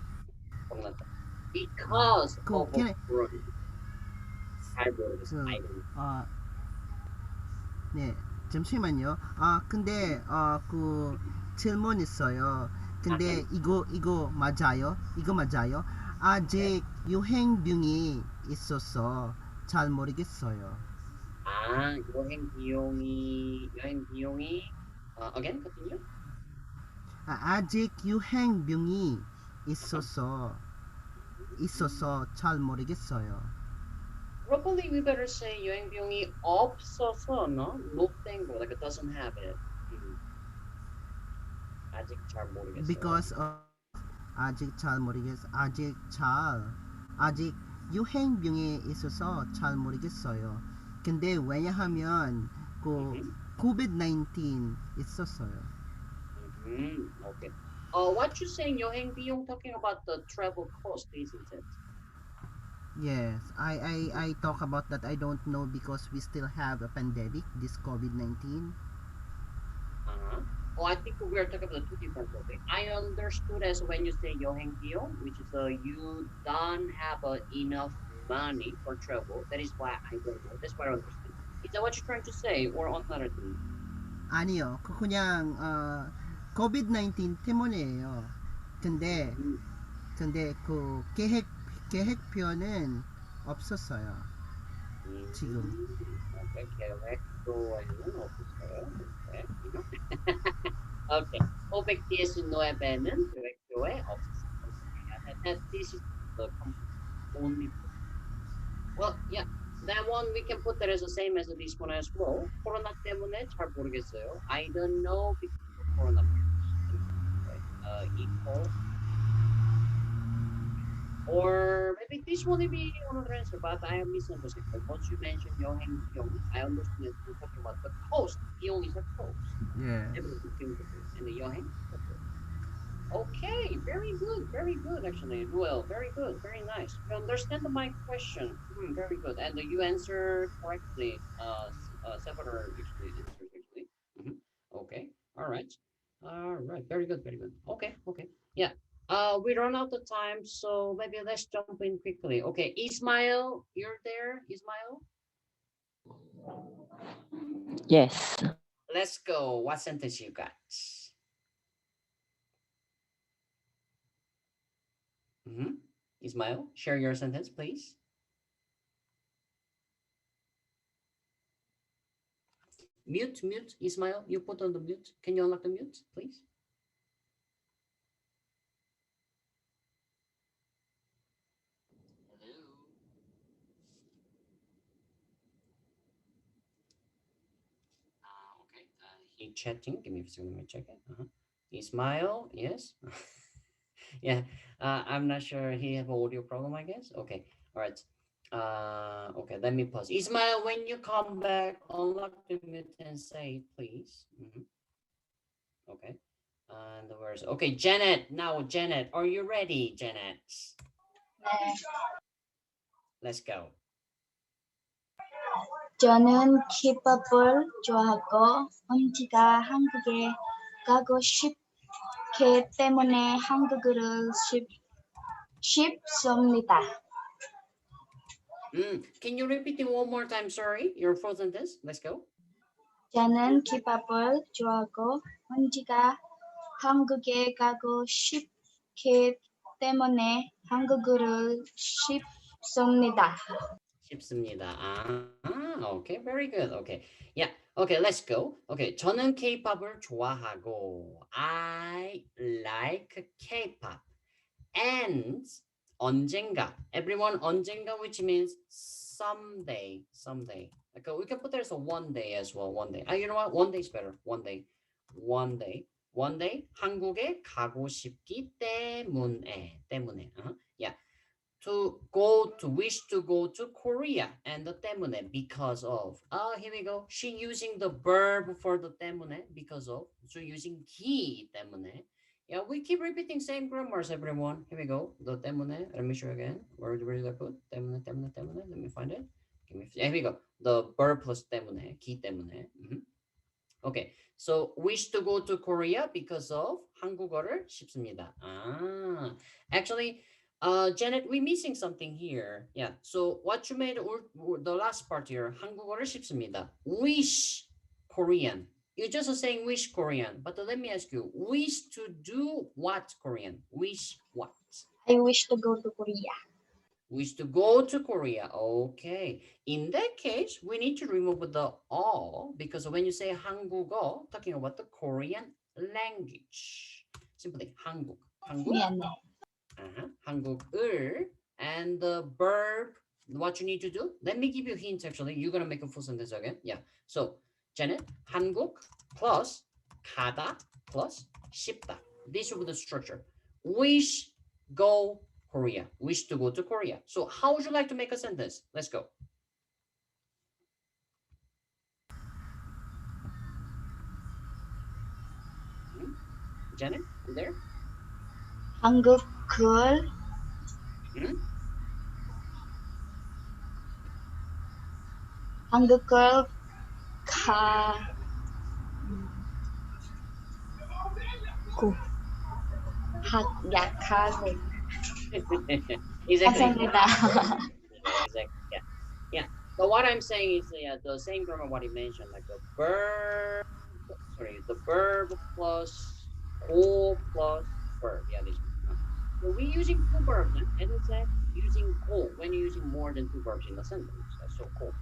Corona 때문에. Because of can I- Corona. 잘 모르겠어요. I don't know. 네, 잠시만요. 근데 그 질문 있어요. 근데 이거 맞아요? 이거 맞아요? 아직 유행병이 있어서 잘 모르겠어요. 여행 비용이 again continue. 아직 유행병이 있어서 잘 모르겠어요. Probably we better say 여행 비용이 없어서, no? Not tengo, like it doesn't have it. 아직 잘 모르겠어요. Because 아직 유행병이 있어서 잘 모르겠어요. 근데 왜냐하면 그 COVID-19 있었어요. Okay. What you saying 여행 비용 talking about the travel cost, isn't it? Yes, I talk about that. I don't know because we still have a pandemic, this COVID-19. Oh, I think we are talking about two different topics. I understood as when you say 여행 비용, which is you don't have enough money for travel. That is why I don't know. That's what I understand. Is that what you're trying to say, or another thing? 아니요, 그냥 COVID-19 때문이에요. 근데 그 계획표는 없었어요. 지금. Okay, 계획표에는 없었어요. Okay. Okay. 599에는 계획표에 없었어요. That this is the only. Well, yeah. That one we can put that as the same as this one as well. 코로나 때문에 잘 모르겠어요. I don't know because of coronavirus. Okay. Equal. Or maybe this will be another answer, but I have misunderstood. Once you mentioned 여행 비용, I understand you're talking about the cost. 비용 is a cost. Yeah. And the 여행. Okay, very good actually. Well, very good, very nice. You understand my question. Very good. And you answer correctly. Several actually answers actually. Okay. All right. Very good. Okay. Yeah. We run out of time, so maybe let's jump in quickly. Okay, Ismail, you're there, Ismail? Yes. Let's go. What sentence you got? Ismail, share your sentence, please. Mute, Ismail. You put on the mute. Can you unlock the mute, please? Hello. Okay. He chatting. Give me a second. Let me check it. Ismail, yes. Yeah, I'm not sure he have audio problem, I guess. Okay, all right. Okay, let me pause. Ismail, when you come back, unlock the mute and say, please. Okay, and where's okay, Janet. Now, Janet, are you ready, Janet? Let's go. 저는 힙합을 좋아하고 엄지가 한국에 가고 싶기 때문에 한국어를 쉽습니다. Can you repeat it one more time? Sorry, your full sentence. Let's go. 저는 힙합을 좋아하고 엄지가 한국에 가고 싶기 때문에 한국어를 쉽습니다. 쉽습니다. Okay, very good. Okay, yeah. Okay, let's go. Okay, 저는 K-pop을 좋아하고 I like K-pop and 언젠가. Everyone 언젠가, which means someday. Okay, we can put there as a one day as well. One day. You know what? One day is better. One day. 한국에 가고 싶기 때문에. Yeah. Wish to go to Korea and the 때문에 because of. Here we go. She using the verb for the 때문에 because of. So using he 때문에. Yeah, we keep repeating same grammars, everyone. Here we go. The 때문에. Let me show you again. Where did I put? 때문에. Let me find it. Here we go. The verb plus 때문에. 기 때문에. Okay. So wish to go to Korea because of 한국어를 쉽습니다. Actually, Janet, we're missing something here. Yeah. So what you made, the last part here, 한국어를 쉽습니다. Wish Korean. You're just saying wish Korean. But let me ask you, wish to do what Korean? Wish what? I wish to go to Korea. Wish to go to Korea. Okay. In that case, we need to remove the all because when you say 한국어, talking about the Korean language. Simply 한국. 미안해. 한국을 and the verb, what you need to do. Let me give you a hint actually. You're going to make a full sentence again. Yeah. So, Janet, 한국 plus 가다 plus 싶다. This will be the structure. Wish go Korea. Wish to go to Korea. So how would you like to make a sentence? Let's go. Janet, you there? 한국을 한국을 약하고 Exactly. 감사합니다. Exactly. Yeah. So what I'm saying is the same grammar what he mentioned, like the verb. Sorry, the verb plus go plus verb. Yeah, this one. So we're using two verbs, and as I said, using go when you're using more than two verbs in a sentence. So go.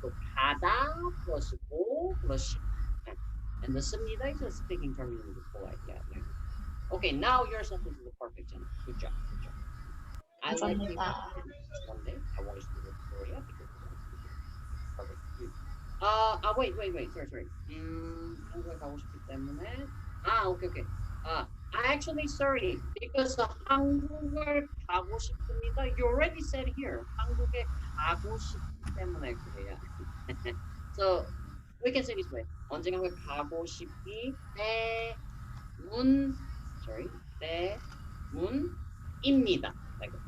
So 가다 plus go plus and the 씁니다 is a speaking term in the polite. Yeah. Okay, now your sentence is a perfect sentence. Good job. I like you one day. I want to go to Korea because perfect. Wait. Sorry. 한국에 가고 싶기 때문에. Okay. Actually, sorry, because 한국을 가고 싶습니다. You already said here. 한국에 가고 싶기 때문에 그래요. So we can say this way. 언젠가 가고 싶기 때문입니다. Like this.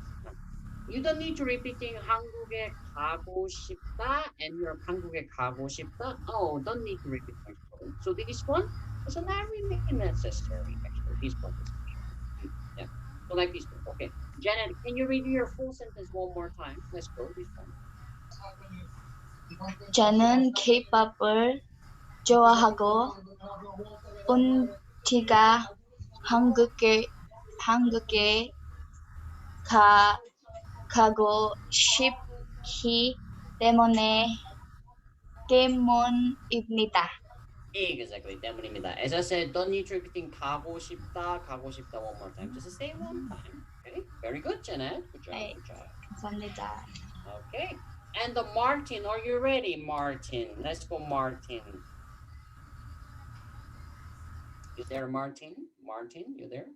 You don't need to repeating 한국에 가고 싶다 and your 한국에 가고 싶다. Oh, don't need to repeat my story. So this one is not really necessary actually. This one is yeah. So like this one. Okay. Janet, can you read your full sentence one more time? Let's go. This one. 저는 K-pop을 좋아하고 온지가 한국에 가고 싶기 때문입니다. Exactly. 때문입니다. As I said, don't need to repeating 가고 싶다 one more time. Just say one time. Okay. Very good, Janet. Good job. 네. Good job. 감사합니다. Okay. And the Martin, are you ready, Martin? Let's go, Martin. Is there Martin? Martin, you there?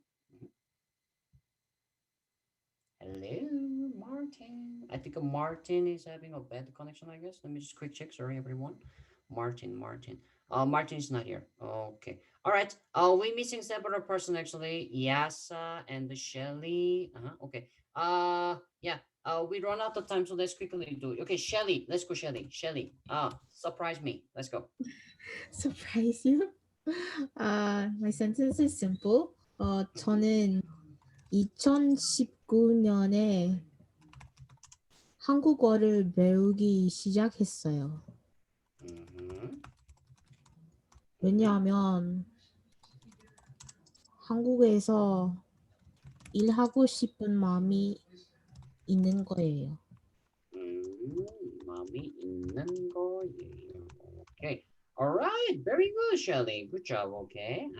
Hello, Martin. I think Martin is having a bad connection, I guess. Let me just quick check. Sorry, everyone. Martin. Martin is not here. Okay. All right. We missing several person actually. Yasa and Shelly. Okay. Yeah. We run out of time, so let's quickly do it. Okay, Shelly. Let's go, Shelly. Shelly. Surprise me. Let's go. Surprise you? My sentence is simple. 저는 2019년에 한국어를 배우기 시작했어요. Mm-hmm. 왜냐하면 한국에서 일하고 싶은 마음이 있는 거예요. 마음이 있는 거예요. Okay. All right. Very good, Shelly. Good job. Okay.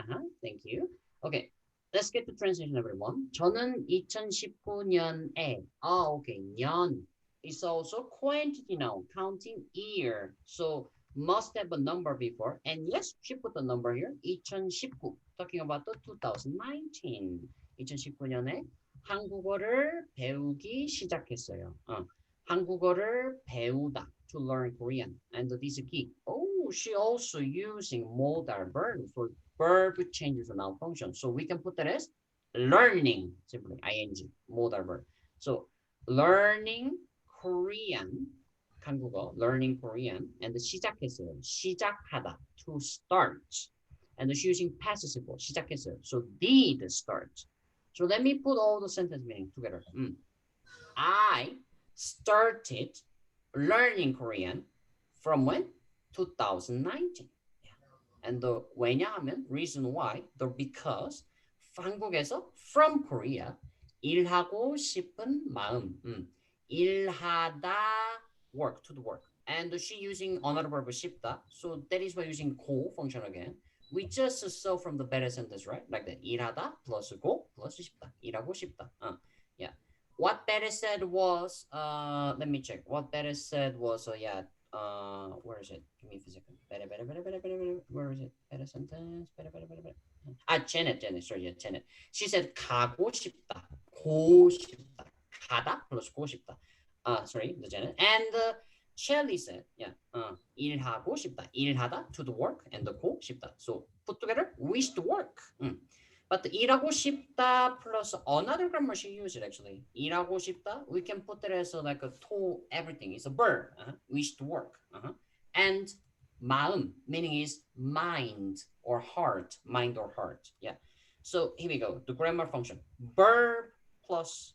Thank you. Okay. Let's get to translation, everyone. 저는 2019년에. Okay. 년 is also quantity now, counting year. So must have a number before. And yes, she put the number here. 2019. Talking about the 2019. 2019년에 한국어를 배우기 시작했어요. 한국어를 배우다, to learn Korean. And this is key. Oh, she also using modal verb for verb changes in our function. So we can put that as learning, simply ing, modal verb. So learning Korean, 한국어, learning Korean, and 시작했어요. 시작하다, to start. And she's using participle, 시작했어요. So did start. So let me put all the sentence meaning together. I started learning Korean from when? 2019. Yeah. And the 왜냐하면, reason why, the because, 한국에서 from Korea, 일하고 싶은 마음. 일하다, work, to the work. And she using another verb, 싶다. So that is why using 고 function again. We just saw from the better sentence, right? Like that. 일하다 plus 고 plus 싶다. 일하고 싶다. Yeah. What better said was, let me check. What better said was, where is it? Give me a second. Better. Where is it? Better sentence. Better. Janet. Sorry, yeah, Janet. She said 가고 싶다. 고 싶다. 가다 plus 고 싶다. Sorry, the Janet. And Shelly said, 일하고 싶다. 일하다, to the work, and the 고 싶다. So put together, wish to work. But 일하고 싶다 plus another grammar she used it actually. 일하고 싶다, we can put it as like a to everything. It's a verb. Wish to work. And 마음, meaning is mind or heart. Mind or heart. Yeah. So here we go. The grammar function. Verb plus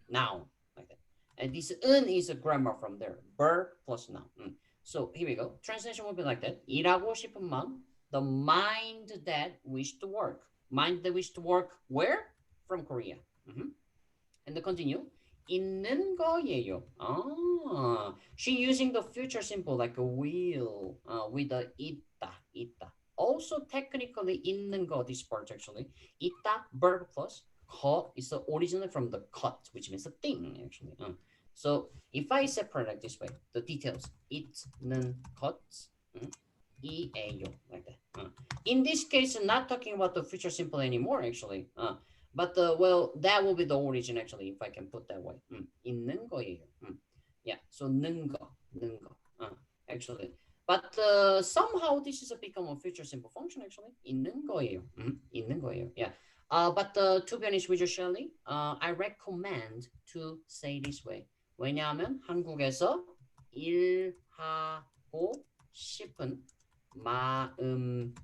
noun. Like that. And this 은 is a grammar from there. Verb plus noun. So here we go. Translation will be like that. 일하고 싶은 마음. The mind that wish to work. Mind that wish to work where? From Korea. And the continue. 있는 거예요. She using the future simple like a will with the 있다. Also technically 있는 거, this part actually. 있다, verb plus 거 is originally from the cut, which means a thing actually. So if I separate it this way, the details. 있는 것, 이에요, like that. In this case, not talking about the future simple anymore actually. But well, that will be the origin actually, if I can put that way. 있는 거예요. Yeah, so 는 거. Actually. But somehow this is become a future simple function actually. 있는 거예요. 있는 거예요. Yeah. But to be honest with you, Shirley, I recommend to say this way. 왜냐하면 한국에서 일하고 싶은 마음이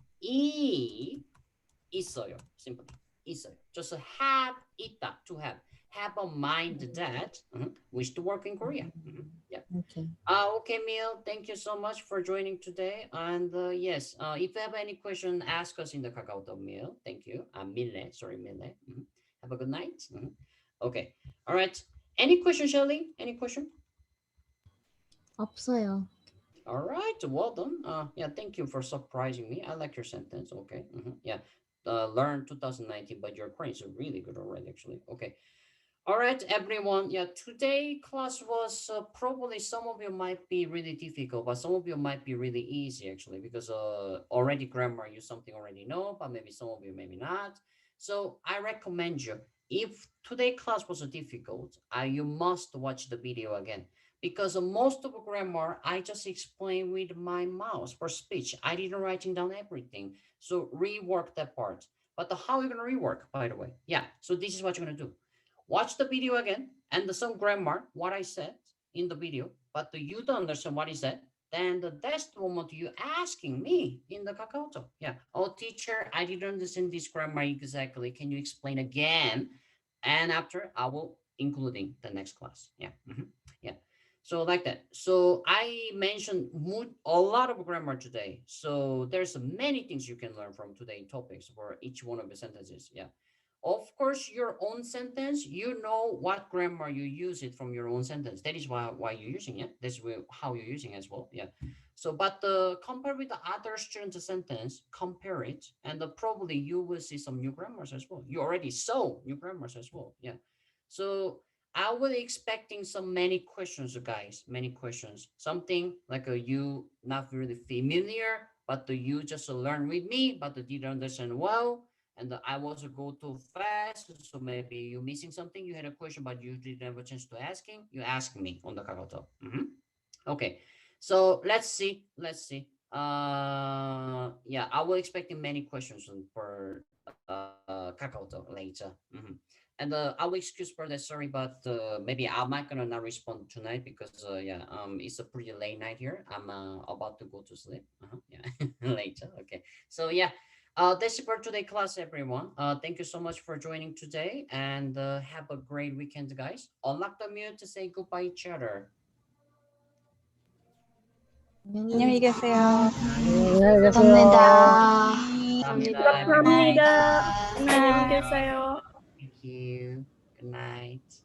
있어요. Simply. 있어요. Just have 있다, to have. Have a mind that wish to work in Korea. Yeah. Okay. Okay, Mil, thank you so much for joining today. And yes, if you have any question, ask us in the Kakao Mil. Thank you. Mille. Have a good night. Okay. All right. Any question, Shelly? Any question? 없어요. All right. Well done. Yeah, thank you for surprising me. I like your sentence. Okay. Yeah. Learn 2019, but your Korean is really good already, actually. Okay. All right, everyone. Yeah, today class was probably some of you might be really difficult, but some of you might be really easy actually, because already grammar you something already know, but maybe some of you maybe not. So I recommend you if today class was difficult, you must watch the video again. Because most of grammar, I just explain with my mouse for speech. I didn't writing down everything. So rework that part. But how are you going to rework, by the way? Yeah, so this is what you're going to do. Watch the video again and some grammar, what I said in the video, but you don't understand what I said, then that's the moment you asking me in the Kakao. Yeah, oh, teacher, I didn't understand this grammar exactly. Can you explain again? And after, I will including the next class. Yeah, yeah. So like that. So I mentioned a lot of grammar today. So there's many things you can learn from today's topics for each one of the sentences. Yeah. Of course, your own sentence, you know what grammar you use it from your own sentence. That is why you're using it. That's how you're using it as well. Yeah. So, but compare with the other student's sentence, compare it, and probably you will see some new grammars as well. You already saw new grammars as well. Yeah. So I was expecting many questions, guys, many questions. Something like you not really familiar, but you just learn with me, but didn't understand well. And I was go too fast, so maybe you're missing something. You had a question, but you didn't have a chance to asking. You ask me on the Kakao. Okay, so let's see. Yeah, I was expecting many questions for Kakao later. And I will excuse for that, sorry, but maybe I'm not gonna not respond tonight because yeah, it's a pretty late night here. I'm about to go to sleep. Yeah, later. Okay, so yeah, that's it for today class, everyone. Thank you so much for joining today, and have a great weekend, guys. Unlock the mute to say goodbye each other. 안녕히 계세요. 감사합니다. 감사합니다. 감사합니다. Bye. 안녕히 계세요. Thank you. Good night.